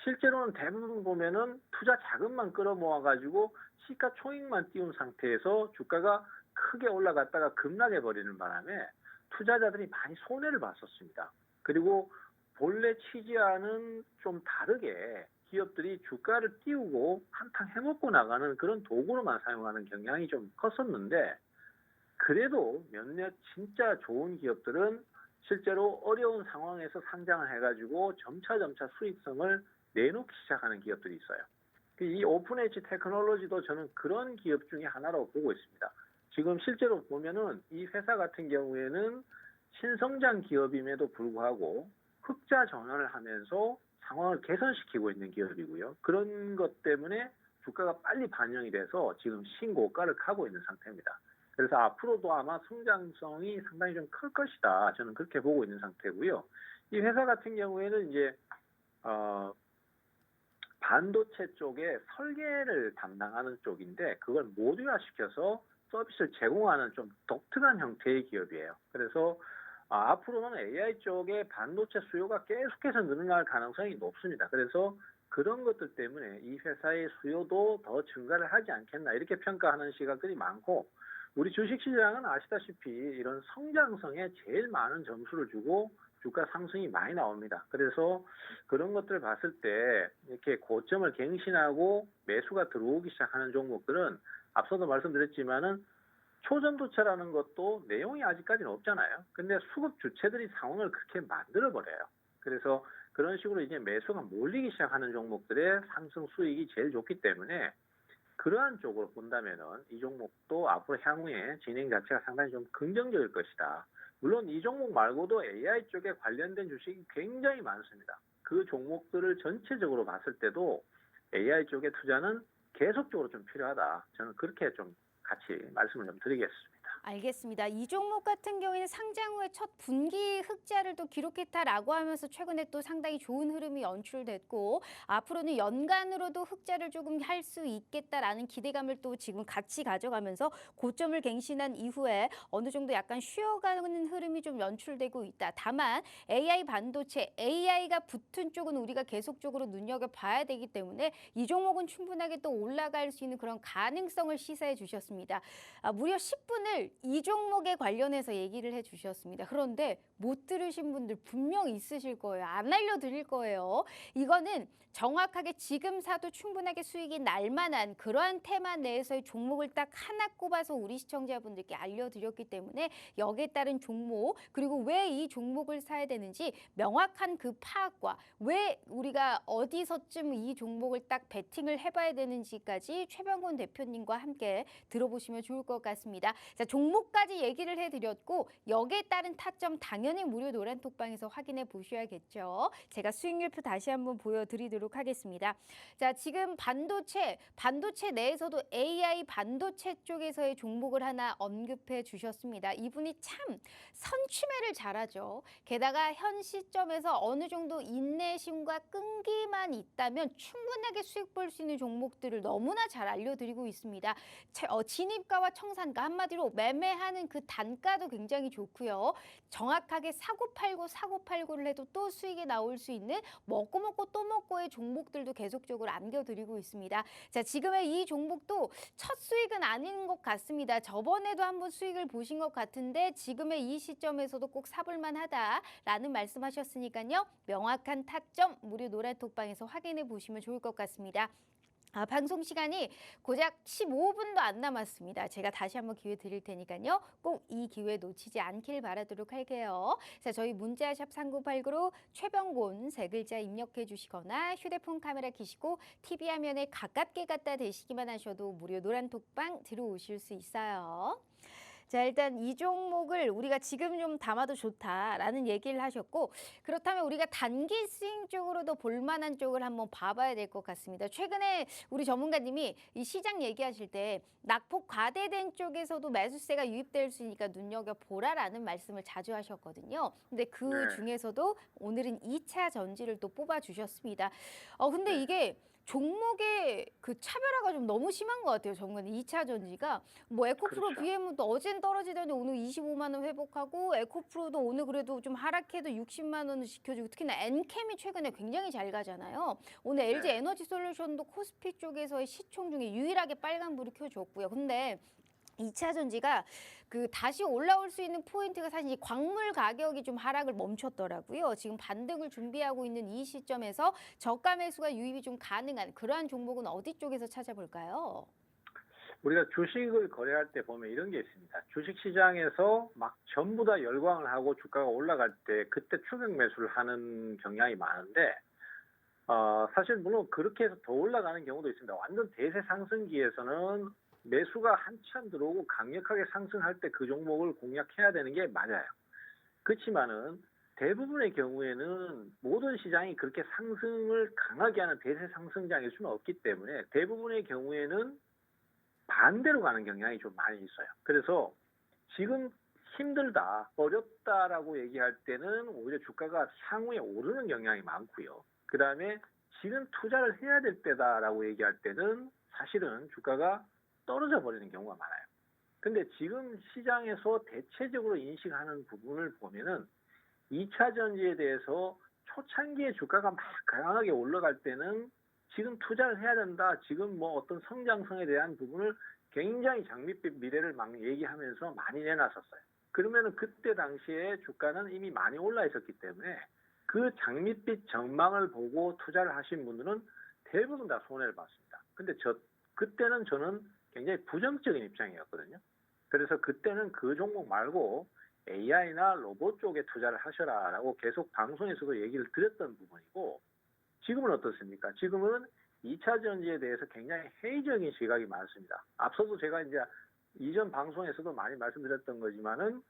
Speaker 2: 실제로는 대부분 보면은 투자 자금만 끌어모아 가지고 시가총액만 띄운 상태에서 주가가 크게 올라갔다가 급락해 버리는 바람에 투자자들이 많이 손해를 봤었습니다. 그리고 본래 취지와는 좀 다르게 기업들이 주가를 띄우고 한탕 해먹고 나가는 그런 도구로만 사용하는 경향이 좀 컸었는데, 그래도 몇몇 진짜 좋은 기업들은 실제로 어려운 상황에서 상장을 해가지고 점차 수익성을 내놓기 시작하는 기업들이 있어요. 이 오픈 엣지 테크놀로지도 저는 그런 기업 중에 하나라고 보고 있습니다. 지금 실제로 보면은 이 회사 같은 경우에는 신성장 기업임에도 불구하고 흑자 전환을 하면서 상황을 개선시키고 있는 기업이고요. 그런 것 때문에 주가가 빨리 반영이 돼서 지금 신고가를 가고 있는 상태입니다. 그래서 앞으로도 아마 성장성이 상당히 좀 클 것이다. 저는 그렇게 보고 있는 상태고요. 이 회사 같은 경우에는 이제 반도체 쪽에 설계를 담당하는 쪽인데, 그걸 모듈화시켜서 서비스를 제공하는 좀 독특한 형태의 기업이에요. 그래서 앞으로는 AI 쪽에 반도체 수요가 계속해서 늘어날 가능성이 높습니다. 그래서 그런 것들 때문에 이 회사의 수요도 더 증가를 하지 않겠나, 이렇게 평가하는 시각들이 많고, 우리 주식시장은 아시다시피 이런 성장성에 제일 많은 점수를 주고 주가 상승이 많이 나옵니다. 그래서 그런 것들을 봤을 때 이렇게 고점을 갱신하고 매수가 들어오기 시작하는 종목들은 앞서도 말씀드렸지만은 초전도체라는 것도 내용이 아직까지는 없잖아요. 근데 수급 주체들이 상황을 그렇게 만들어 버려요. 그래서 그런 식으로 이제 매수가 몰리기 시작하는 종목들의 상승 수익이 제일 좋기 때문에, 그러한 쪽으로 본다면은 이 종목도 앞으로 향후에 진행 자체가 상당히 좀 긍정적일 것이다. 물론 이 종목 말고도 AI 쪽에 관련된 주식이 굉장히 많습니다. 그 종목들을 전체적으로 봤을 때도 AI 쪽의 투자는 계속적으로 좀 필요하다. 저는 그렇게 좀 같이 말씀을 좀 드리겠습니다.
Speaker 1: 알겠습니다. 이 종목 같은 경우에는 상장 후에 첫 분기 흑자를 또 기록했다라고 하면서 최근에 또 상당히 좋은 흐름이 연출됐고, 앞으로는 연간으로도 흑자를 조금 할 수 있겠다라는 기대감을 또 지금 같이 가져가면서 고점을 갱신한 이후에 어느 정도 약간 쉬어가는 흐름이 좀 연출되고 있다. 다만 AI 반도체, AI가 붙은 쪽은 우리가 계속적으로 눈여겨봐야 되기 때문에 이 종목은 충분하게 또 올라갈 수 있는 그런 가능성을 시사해 주셨습니다. 무려 10분을 이 종목에 관련해서 얘기를 해주셨습니다. 그런데 못 들으신 분들 분명 있으실 거예요. 안 알려드릴 거예요. 이거는 정확하게 지금 사도 충분하게 수익이 날 만한 그러한 테마 내에서의 종목을 딱 하나 꼽아서 우리 시청자분들께 알려드렸기 때문에 여기에 따른 종목, 그리고 왜 이 종목을 사야 되는지 명확한 그 파악과 왜 우리가 어디서쯤 이 종목을 딱 베팅을 해봐야 되는지까지 최병곤 대표님과 함께 들어보시면 좋을 것 같습니다. 자, 종목까지 얘기를 해드렸고, 여기에 따른 타점 당연히 무료 노란톡방에서 확인해 보셔야겠죠. 제가 수익률표 다시 한번 보여드리도록 하겠습니다. 자, 지금 반도체 내에서도 AI 반도체 쪽에서의 종목을 하나 언급해 주셨습니다. 이분이 참 선취매를 잘하죠. 게다가 현 시점에서 어느 정도 인내심과 끈기만 있다면 충분하게 수익 볼 수 있는 종목들을 너무나 잘 알려드리고 있습니다. 진입가와 청산가, 한마디로 매매하는 그 단가도 굉장히 좋고요. 정확하게 사고 팔고를 해도 또 수익이 나올 수 있는 먹고 또 먹고의 종목들도 계속적으로 안겨드리고 있습니다. 자, 지금의 이 종목도 첫 수익은 아닌 것 같습니다. 저번에도 한번 수익을 보신 것 같은데 지금의 이 시점에서도 꼭 사볼만 하다라는 말씀하셨으니까요. 명확한 타점 무료 노란톡방에서 확인해 보시면 좋을 것 같습니다. 방송 시간이 고작 15분도 안 남았습니다. 제가 다시 한번 기회 드릴 테니까요. 꼭 이 기회 놓치지 않길 바라도록 할게요. 자, 저희 문자샵 3989로 최병곤 세 글자 입력해 주시거나 휴대폰 카메라 켜시고 TV 화면에 가깝게 갖다 대시기만 하셔도 무료 노란톡방 들어오실 수 있어요. 자, 일단 이 종목을 우리가 지금 좀 담아도 좋다라는 얘기를 하셨고, 그렇다면 우리가 단기 스윙 쪽으로도 볼만한 쪽을 한번 봐봐야 될 것 같습니다. 최근에 우리 전문가님이 이 시장 얘기하실 때 낙폭 과대된 쪽에서도 매수세가 유입될 수 있으니까 눈여겨보라라는 말씀을 자주 하셨거든요. 근데 그
Speaker 2: 네.
Speaker 1: 중에서도 오늘은 2차 전지를 또 뽑아주셨습니다. 근데
Speaker 2: 네.
Speaker 1: 이게 종목의 그 차별화가 좀 너무 심한 것 같아요. 정말 2차 전지가 뭐 에코프로
Speaker 2: 그렇죠.
Speaker 1: BM도 어젠 떨어지더니 오늘 25만 원 회복하고 에코프로도 오늘 그래도 좀 하락해도 60만 원을 지켜주고 특히나 엔캠이 최근에 굉장히 잘 가잖아요. 오늘 LG
Speaker 2: 네.
Speaker 1: 에너지 솔루션도 코스피 쪽에서의 시총 중에 유일하게 빨간불이 켜줬고요. 근데 2차 전지가 그 다시 올라올 수 있는 포인트가 사실 이 광물 가격이 좀 하락을 멈췄더라고요. 지금 반등을 준비하고 있는 이 시점에서 저가 매수가 유입이 좀 가능한 그러한 종목은 어디 쪽에서 찾아볼까요?
Speaker 2: 우리가 주식을 거래할 때 보면 이런 게 있습니다. 주식 시장에서 막 전부 다 열광을 하고 주가가 올라갈 때 그때 추격 매수를 하는 경향이 많은데 사실 물론 그렇게 해서 더 올라가는 경우도 있습니다. 완전 대세 상승기에서는 매수가 한참 들어오고 강력하게 상승할 때 그 종목을 공략해야 되는 게 맞아요. 그렇지만은 대부분의 경우에는 모든 시장이 그렇게 상승을 강하게 하는 대세 상승장일 수는 없기 때문에 대부분의 경우에는 반대로 가는 경향이 좀 많이 있어요. 그래서 지금 힘들다, 어렵다라고 얘기할 때는 오히려 주가가 향후에 오르는 경향이 많고요. 그 다음에 지금 투자를 해야 될 때다라고 얘기할 때는 사실은 주가가 떨어져 버리는 경우가 많아요. 근데 지금 시장에서 대체적으로 인식하는 부분을 보면은 2차 전지에 대해서 초창기에 주가가 막 강하게 올라갈 때는 지금 투자를 해야 된다. 지금 뭐 어떤 성장성에 대한 부분을 굉장히 장밋빛 미래를 막 얘기하면서 많이 내놨었어요. 그러면은 그때 당시에 주가는 이미 많이 올라 있었기 때문에 그 장밋빛 전망을 보고 투자를 하신 분들은 대부분 다 손해를 봤습니다. 근데 그때는 저는 굉장히 부정적인 입장이었거든요. 그래서 그때는 그 종목 말고 AI나 로봇 쪽에 투자를 하셔라라고 계속 방송에서도 얘기를 드렸던 부분이고 지금은 어떻습니까? 지금은 2차 전지에 대해서 굉장히 회의적인 시각이 많습니다. 앞서도 제가 이제 이전 방송에서도 많이 말씀드렸던 거지만은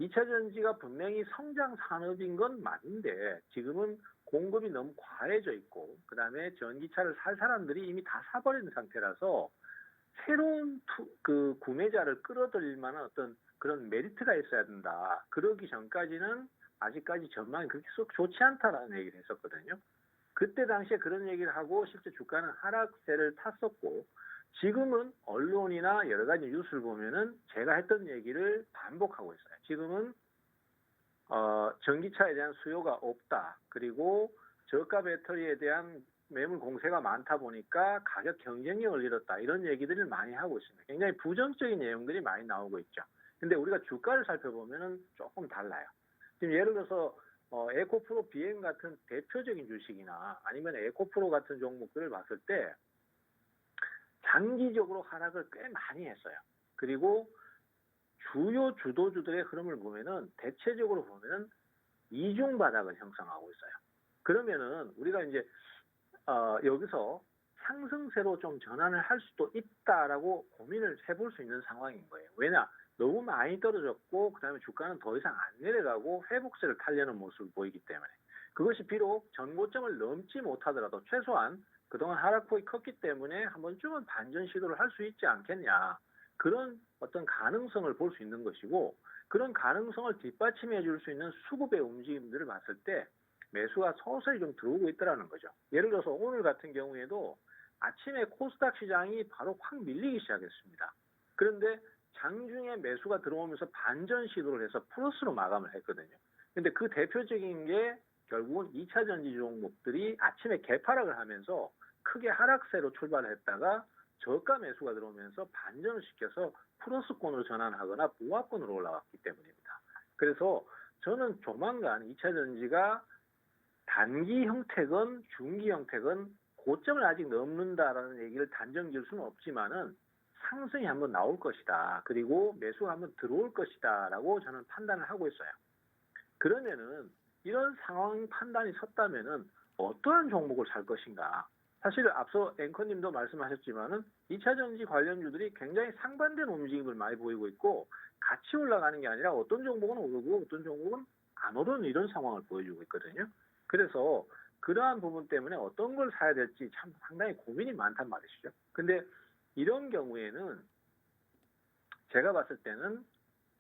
Speaker 2: 2차 전지가 분명히 성장 산업인 건 맞는데 지금은 공급이 너무 과해져 있고 그다음에 전기차를 살 사람들이 이미 다 사버린 상태라서 새로운 그 구매자를 끌어들일 만한 어떤 그런 메리트가 있어야 된다. 그러기 전까지는 아직까지 전망이 그렇게 썩 좋지 않다라는 얘기를 했었거든요. 그때 당시에 그런 얘기를 하고 실제 주가는 하락세를 탔었고 지금은 언론이나 여러 가지 뉴스를 보면은 제가 했던 얘기를 반복하고 있어요. 지금은 전기차에 대한 수요가 없다. 그리고 저가 배터리에 대한 매물 공세가 많다 보니까 가격 경쟁력을 잃었다. 이런 얘기들을 많이 하고 있습니다. 굉장히 부정적인 내용들이 많이 나오고 있죠. 근데 우리가 주가를 살펴보면은 조금 달라요. 지금 예를 들어서 에코프로 BM 같은 대표적인 주식이나 아니면 에코프로 같은 종목들을 봤을 때 장기적으로 하락을 꽤 많이 했어요. 그리고 주요 주도주들의 흐름을 보면은 대체적으로 보면은 이중 바닥을 형성하고 있어요. 그러면은 우리가 이제 여기서 상승세로 좀 전환을 할 수도 있다라고 고민을 해볼 수 있는 상황인 거예요. 왜냐? 너무 많이 떨어졌고 그다음에 주가는 더 이상 안 내려가고 회복세를 타려는 모습을 보이기 때문에 그것이 비록 전고점을 넘지 못하더라도 최소한 그동안 하락폭이 컸기 때문에 한 번쯤은 반전 시도를 할 수 있지 않겠냐. 그런 어떤 가능성을 볼 수 있는 것이고 그런 가능성을 뒷받침해 줄 수 있는 수급의 움직임들을 봤을 때 매수가 서서히 좀 들어오고 있다는 거죠. 예를 들어서 오늘 같은 경우에도 아침에 코스닥 시장이 바로 확 밀리기 시작했습니다. 그런데 장중에 매수가 들어오면서 반전 시도를 해서 플러스로 마감을 했거든요. 근데 그 대표적인 게 결국은 2차 전지 종목들이 아침에 개파락을 하면서 크게 하락세로 출발을 했다가 저가 매수가 들어오면서 반전을 시켜서 플러스권으로 전환하거나 보합권으로 올라왔기 때문입니다. 그래서 저는 조만간 2차 전지가 단기 형태건 중기 형태건 고점을 아직 넘는다라는 얘기를 단정 지을 수는 없지만은 상승이 한번 나올 것이다. 그리고 매수가 한번 들어올 것이다. 라고 저는 판단을 하고 있어요. 그러면은 이런 상황 판단이 섰다면은 어떠한 종목을 살 것인가? 사실 앞서 앵커님도 말씀하셨지만은 2차 전지 관련주들이 굉장히 상반된 움직임을 많이 보이고 있고 같이 올라가는 게 아니라 어떤 종목은 오르고 어떤 종목은 안 오르는 이런 상황을 보여주고 있거든요. 그래서 그러한 부분 때문에 어떤 걸 사야 될지 참 상당히 고민이 많단 말이시죠. 근데 이런 경우에는 제가 봤을 때는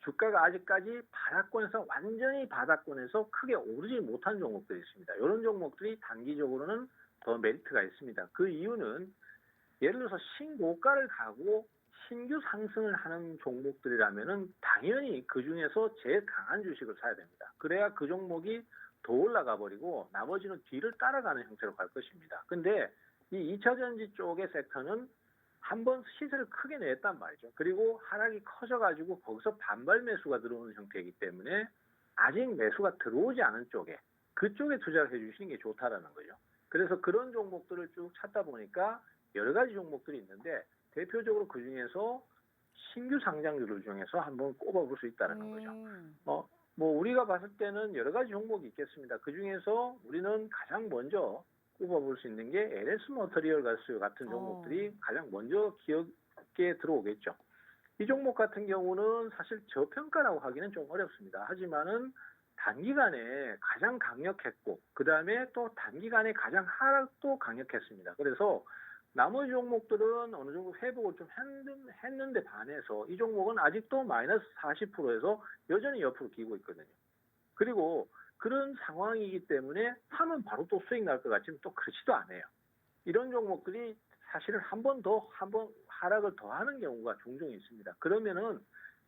Speaker 2: 주가가 아직까지 바닥권에서 완전히 바닥권에서 크게 오르지 못한 종목들이 있습니다. 이런 종목들이 단기적으로는 더 메리트가 있습니다. 그 이유는 예를 들어서 신고가를 가고 신규 상승을 하는 종목들이라면은 당연히 그 중에서 제일 강한 주식을 사야 됩니다. 그래야 그 종목이 더 올라가 버리고 나머지는 뒤를 따라가는 형태로 갈 것입니다. 근데 이 2차 전지 쪽의 섹터는 한번 시세를 크게 냈단 말이죠. 그리고 하락이 커져가지고 거기서 반발 매수가 들어오는 형태이기 때문에 아직 매수가 들어오지 않은 쪽에 그쪽에 투자를 해주시는 게 좋다라는 거죠. 그래서 그런 종목들을 쭉 찾다 보니까 여러 가지 종목들이 있는데 대표적으로 그 중에서 신규 상장주들 중에서 한번 꼽아볼 수 있다는 거죠. 뭐 우리가 봤을 때는 여러 가지 종목이 있겠습니다. 그 중에서 우리는 가장 먼저 꼽아볼 수 있는 게 LS 머터리얼 가스 같은 종목들이 가장 먼저 기억에 들어오겠죠. 이 종목 같은 경우는 사실 저평가라고 하기는 좀 어렵습니다. 하지만은 단기간에 가장 강력했고 그 다음에 또 단기간에 가장 하락도 강력했습니다. 그래서 나머지 종목들은 어느 정도 회복을 좀 했는데 반해서 이 종목은 아직도 마이너스 40%에서 여전히 옆으로 기고 있거든요. 그리고 그런 상황이기 때문에 하면 바로 또 수익 날 것 같지만 또 그렇지도 않아요. 이런 종목들이 사실은 한 번 하락을 더 하는 경우가 종종 있습니다. 그러면은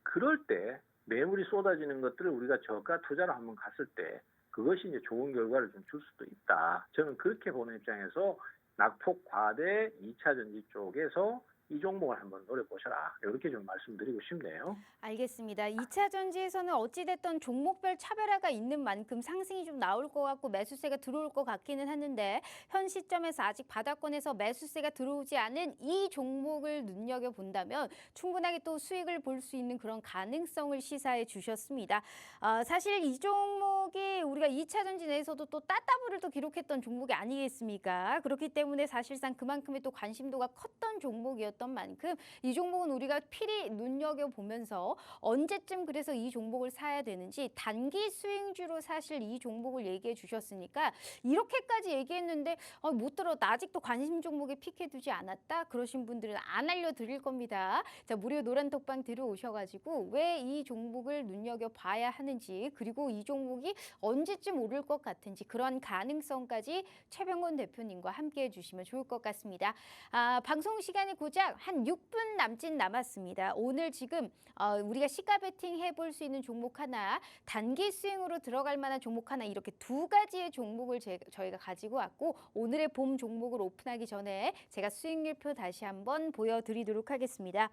Speaker 2: 그럴 때 매물이 쏟아지는 것들을 우리가 저가 투자를 한번 갔을 때 그것이 이제 좋은 결과를 좀 줄 수도 있다. 저는 그렇게 보는 입장에서 낙폭 과대 2차 전지 쪽에서 이 종목을 한번 노려보셔라. 이렇게 좀 말씀드리고 싶네요.
Speaker 1: 알겠습니다. 2차 전지에서는 어찌됐든 종목별 차별화가 있는 만큼 상승이 좀 나올 것 같고 매수세가 들어올 것 같기는 하는데 현 시점에서 아직 바닥권에서 매수세가 들어오지 않은 이 종목을 눈여겨본다면 충분하게 또 수익을 볼 수 있는 그런 가능성을 시사해 주셨습니다. 사실 이 종목이 우리가 2차 전지 내에서도 또 따따블을 또 기록했던 종목이 아니겠습니까? 그렇기 때문에 사실상 그만큼의 또 관심도가 컸던 종목이었던 만큼 이 종목은 우리가 필히 눈여겨보면서 언제쯤 그래서 이 종목을 사야 되는지 단기 수익주로 사실 이 종목을 얘기해 주셨으니까 이렇게까지 얘기했는데 못 들었다. 아직도 관심 종목에 픽해두지 않았다. 그러신 분들은 안 알려드릴 겁니다. 자, 무료 노란 톡방 들어오셔가지고 왜 이 종목을 눈여겨봐야 하는지 그리고 이 종목이 언제쯤 오를 것 같은지 그런 가능성까지 최병곤 대표님과 함께 해주시면 좋을 것 같습니다. 방송 시간이 고작 한 6분 남았습니다. 오늘 지금 우리가 시가 베팅 해볼 수 있는 종목 하나, 단기 수익으로 들어갈 만한 종목 하나 이렇게 두 가지의 종목을 저희가 가지고 왔고 오늘의 봄 종목을 오픈하기 전에 제가 수익률표 다시 한번 보여드리도록 하겠습니다.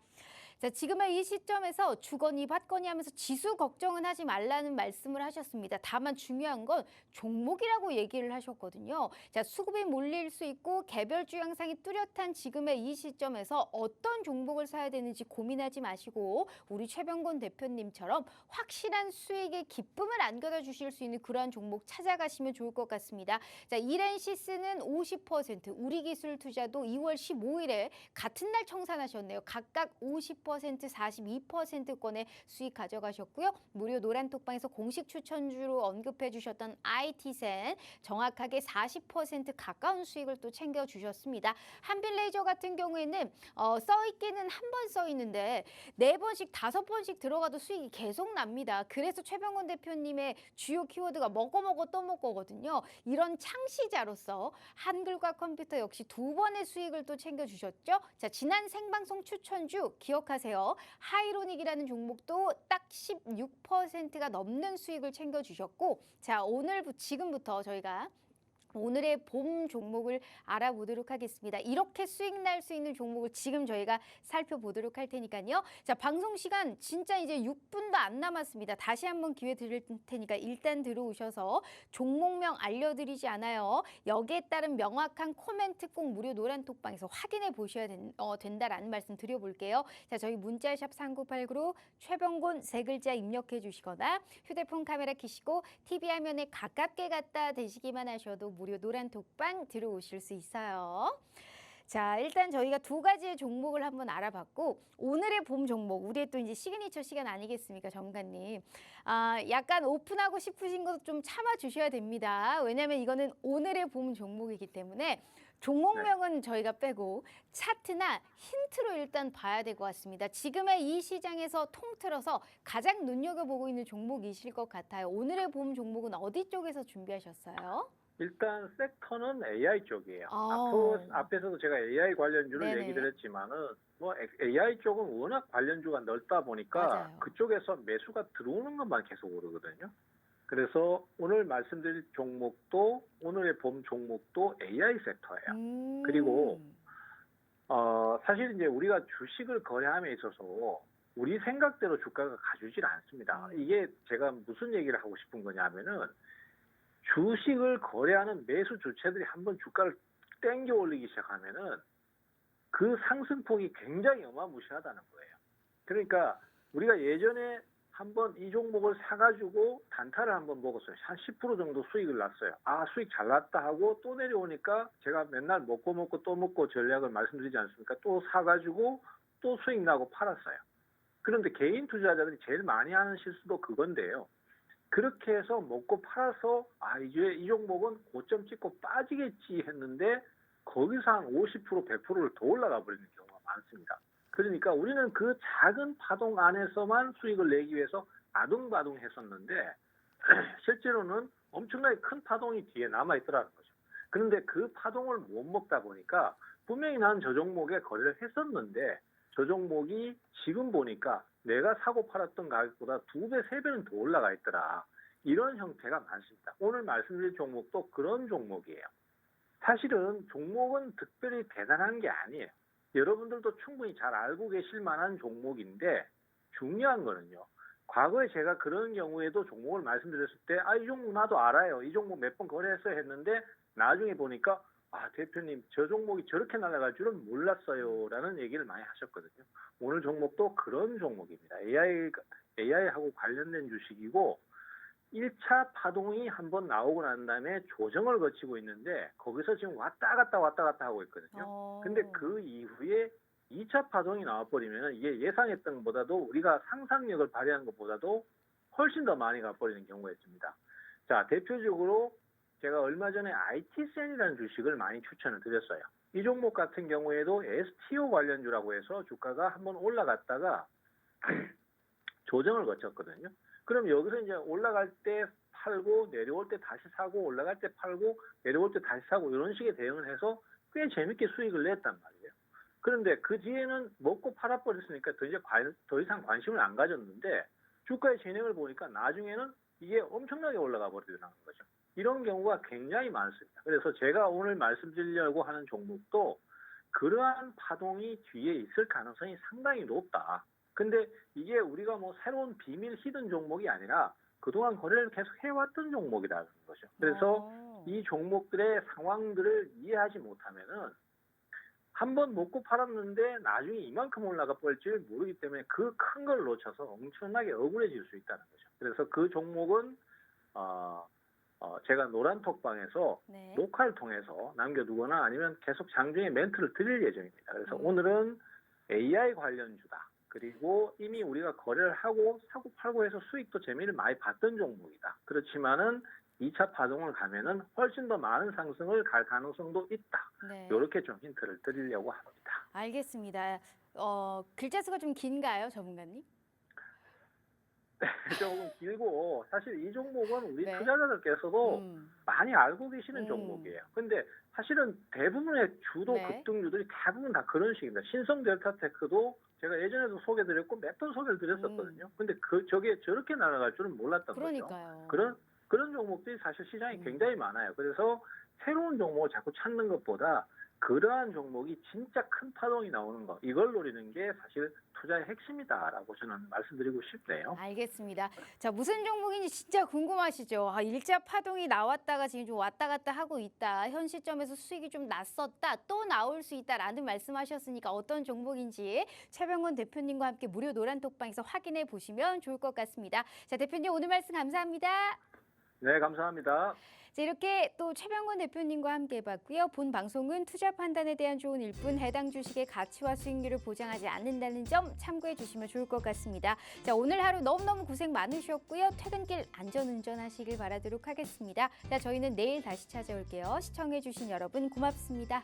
Speaker 1: 자, 지금의 이 시점에서 주거니 받거니 하면서 지수 걱정은 하지 말라는 말씀을 하셨습니다. 다만 중요한 건 종목이라고 얘기를 하셨거든요. 자, 수급이 몰릴 수 있고 개별주 양상이 뚜렷한 지금의 이 시점에서 어떤 종목을 사야 되는지 고민하지 마시고 우리 최병곤 대표님처럼 확실한 수익의 기쁨을 안겨다 주실 수 있는 그러한 종목 찾아가시면 좋을 것 같습니다. 자, 이렌시스는 50%, 우리기술투자도 2월 15일에 같은 날 청산하셨네요. 각각 50%, 42%권의 수익 가져가셨고요. 무료 노란톡방에서 공식 추천주로 언급해 주셨던 IT센 정확하게 40% 가까운 수익을 또 챙겨주셨습니다. 한빛레이저 같은 경우에는 써있기는 한 번 써있는데 4번씩 5번씩 들어가도 수익이 계속 납니다. 그래서 최병곤 대표님의 주요 키워드가 먹어 또 먹거든요. 이런 창시자로서 한글과 컴퓨터 역시 2번의 수익을 또 챙겨주셨죠. 자, 지난 생방송 추천주 기억하세요. 하이로닉이라는 종목도 딱 16%가 넘는 수익을 챙겨주셨고 자, 지금부터 저희가 오늘의 봄 종목을 알아보도록 하겠습니다. 이렇게 수익 날 수 있는 종목을 지금 저희가 살펴보도록 할 테니까요. 자, 방송 시간 진짜 이제 6분도 안 남았습니다. 다시 한번 기회 드릴 테니까 일단 들어오셔서 종목명 알려드리지 않아요. 여기에 따른 명확한 코멘트 꼭 무료 노란톡방에서 확인해 보셔야 된다라는 말씀 드려볼게요. 자, 저희 문자샵 3989로 최병곤 3글자 입력해 주시거나 휴대폰 카메라 켜시고 TV 화면에 가깝게 갖다 대시기만 하셔도 무료 노란톡방 들어오실 수 있어요. 자, 일단 저희가 2가지의 종목을 한번 알아봤고 오늘의 봄 종목, 우리의 또 이제 시그니처 시간 아니겠습니까, 전문가님. 약간 오픈하고 싶으신 것도 좀 참아주셔야 됩니다. 왜냐하면 이거는 오늘의 봄 종목이기 때문에 종목명은 저희가 빼고 차트나 힌트로 일단 봐야 될 것 같습니다. 지금의 이 시장에서 통틀어서 가장 눈여겨보고 있는 종목이실 것 같아요. 오늘의 봄 종목은 어디 쪽에서 준비하셨어요?
Speaker 2: 일단 섹터는 AI 쪽이에요.
Speaker 1: 아.
Speaker 2: 앞에서도 제가 AI 관련주를
Speaker 1: 네네.
Speaker 2: 얘기를 했지만은 뭐 AI 쪽은 워낙 관련주가 넓다 보니까
Speaker 1: 맞아요.
Speaker 2: 그쪽에서 매수가 들어오는 것만 계속 오르거든요. 그래서 오늘 말씀드릴 종목도 오늘의 봄 종목도 AI 섹터예요. 그리고
Speaker 1: 음.
Speaker 2: 사실 이제 우리가 주식을 거래함에 있어서 우리 생각대로 주가가 가주질 않습니다. 이게 제가 무슨 얘기를 하고 싶은 거냐면은 주식을 거래하는 매수 주체들이 한번 주가를 땡겨 올리기 시작하면은 그 상승폭이 굉장히 어마무시하다는 거예요. 그러니까 우리가 예전에 한번 이 종목을 사가지고 단타를 한번 먹었어요. 한 10% 정도 수익을 났어요. 아, 수익 잘 났다 하고 또 내려오니까 제가 맨날 먹고 또 먹고 전략을 말씀드리지 않습니까? 또 사가지고 또 수익 나고 팔았어요. 그런데 개인 투자자들이 제일 많이 하는 실수도 그건데요. 그렇게 해서 먹고 팔아서 이제 이 종목은 고점 찍고 빠지겠지 했는데 거기서 한 50%, 100%를 더 올라가 버리는 경우가 많습니다. 그러니까 우리는 그 작은 파동 안에서만 수익을 내기 위해서 아둥바둥 했었는데 실제로는 엄청나게 큰 파동이 뒤에 남아있더라는 거죠. 그런데 그 파동을 못 먹다 보니까 분명히 난 저 종목에 거래를 했었는데 저 종목이 지금 보니까 내가 사고 팔았던 가격보다 2배, 3배는 더 올라가 있더라. 이런 형태가 많습니다. 오늘 말씀드릴 종목도 그런 종목이에요. 사실은 종목은 특별히 대단한 게 아니에요. 여러분들도 충분히 잘 알고 계실 만한 종목인데 중요한 거는요. 과거에 제가 그런 경우에도 종목을 말씀드렸을 때 이 종목 나도 알아요. 이 종목 몇 번 거래했어야 했는데 나중에 보니까 대표님 저 종목이 저렇게 날아갈 줄은 몰랐어요 라는 얘기를 많이 하셨거든요. 오늘 종목도 그런 종목입니다. AI하고 관련된 주식이고 1차 파동이 한번 나오고 난 다음에 조정을 거치고 있는데 거기서 지금 왔다 갔다 하고 있거든요. 근데 그 이후에 2차 파동이 나와버리면 이게 예상했던 것보다도 우리가 상상력을 발휘한 것보다도 훨씬 더 많이 가버리는 경우가 있습니다. 자, 대표적으로 제가 얼마 전에 IT센이라는 주식을 많이 추천을 드렸어요. 이 종목 같은 경우에도 STO 관련주라고 해서 주가가 한번 올라갔다가 조정을 거쳤거든요. 그럼 여기서 이제 올라갈 때 팔고 내려올 때 다시 사고 올라갈 때 팔고 내려올 때 다시 사고 이런 식의 대응을 해서 꽤 재밌게 수익을 냈단 말이에요. 그런데 그 뒤에는 먹고 팔아버렸으니까 더 이상 관심을 안 가졌는데 주가의 진행을 보니까 나중에는 이게 엄청나게 올라가 버리더라는 거죠. 이런 경우가 굉장히 많습니다. 그래서 제가 오늘 말씀드리려고 하는 종목도 그러한 파동이 뒤에 있을 가능성이 상당히 높다. 근데 이게 우리가 뭐 새로운 비밀 히든 종목이 아니라 그동안 거래를 계속 해왔던 종목이라는 거죠. 그래서 이 종목들의 상황들을 이해하지 못하면은 한번 먹고 팔았는데 나중에 이만큼 올라가 버릴지 모르기 때문에 그 큰 걸 놓쳐서 엄청나게 억울해질 수 있다는 거죠. 그래서 그 종목은 제가 노란톡방에서
Speaker 1: 네.
Speaker 2: 녹화를 통해서 남겨두거나 아니면 계속 장중에 멘트를 드릴 예정입니다. 그래서 오늘은 AI 관련주다. 그리고 이미 우리가 거래를 하고 사고 팔고 해서 수익도 재미를 많이 봤던 종목이다. 그렇지만은 2차 파동을 가면은 훨씬 더 많은 상승을 갈 가능성도 있다.
Speaker 1: 네.
Speaker 2: 이렇게 좀 힌트를 드리려고 합니다.
Speaker 1: 알겠습니다. 글자 수가 좀 긴가요, 전문가님?
Speaker 2: 조금 길고 사실 이 종목은 우리
Speaker 1: 네.
Speaker 2: 투자자들께서도 많이 알고 계시는 종목이에요. 근데 사실은 대부분의 주도
Speaker 1: 네.
Speaker 2: 급등주들이 대부분 다 그런 식입니다. 신성 델타테크도 제가 예전에도 소개드렸고 몇 번 소개를 드렸었거든요. 근데 저게 저렇게 날아갈 줄은 몰랐던
Speaker 1: 그러니까요.
Speaker 2: 거죠. 그런 종목들이 사실 시장에 굉장히 많아요. 그래서 새로운 종목을 자꾸 찾는 것보다 그러한 종목이 진짜 큰 파동이 나오는 거 이걸 노리는 게 사실 투자의 핵심이다라고 저는 말씀드리고 싶네요.
Speaker 1: 알겠습니다. 자, 무슨 종목인지 진짜 궁금하시죠? 일자 파동이 나왔다가 지금 좀 왔다 갔다 하고 있다. 현 시점에서 수익이 좀 났었다. 또 나올 수 있다라는 말씀하셨으니까 어떤 종목인지 최병원 대표님과 함께 무료 노란톡방에서 확인해 보시면 좋을 것 같습니다. 자, 대표님 오늘 말씀 감사합니다.
Speaker 2: 네, 감사합니다.
Speaker 1: 자, 이렇게 또 최병원 대표님과 함께 해봤고요. 본 방송은 투자 판단에 대한 조언 일뿐 해당 주식의 가치와 수익률을 보장하지 않는다는 점 참고해 주시면 좋을 것 같습니다. 자, 오늘 하루 너무너무 고생 많으셨고요. 퇴근길 안전운전 하시길 바라도록 하겠습니다. 자, 저희는 내일 다시 찾아올게요. 시청해 주신 여러분 고맙습니다.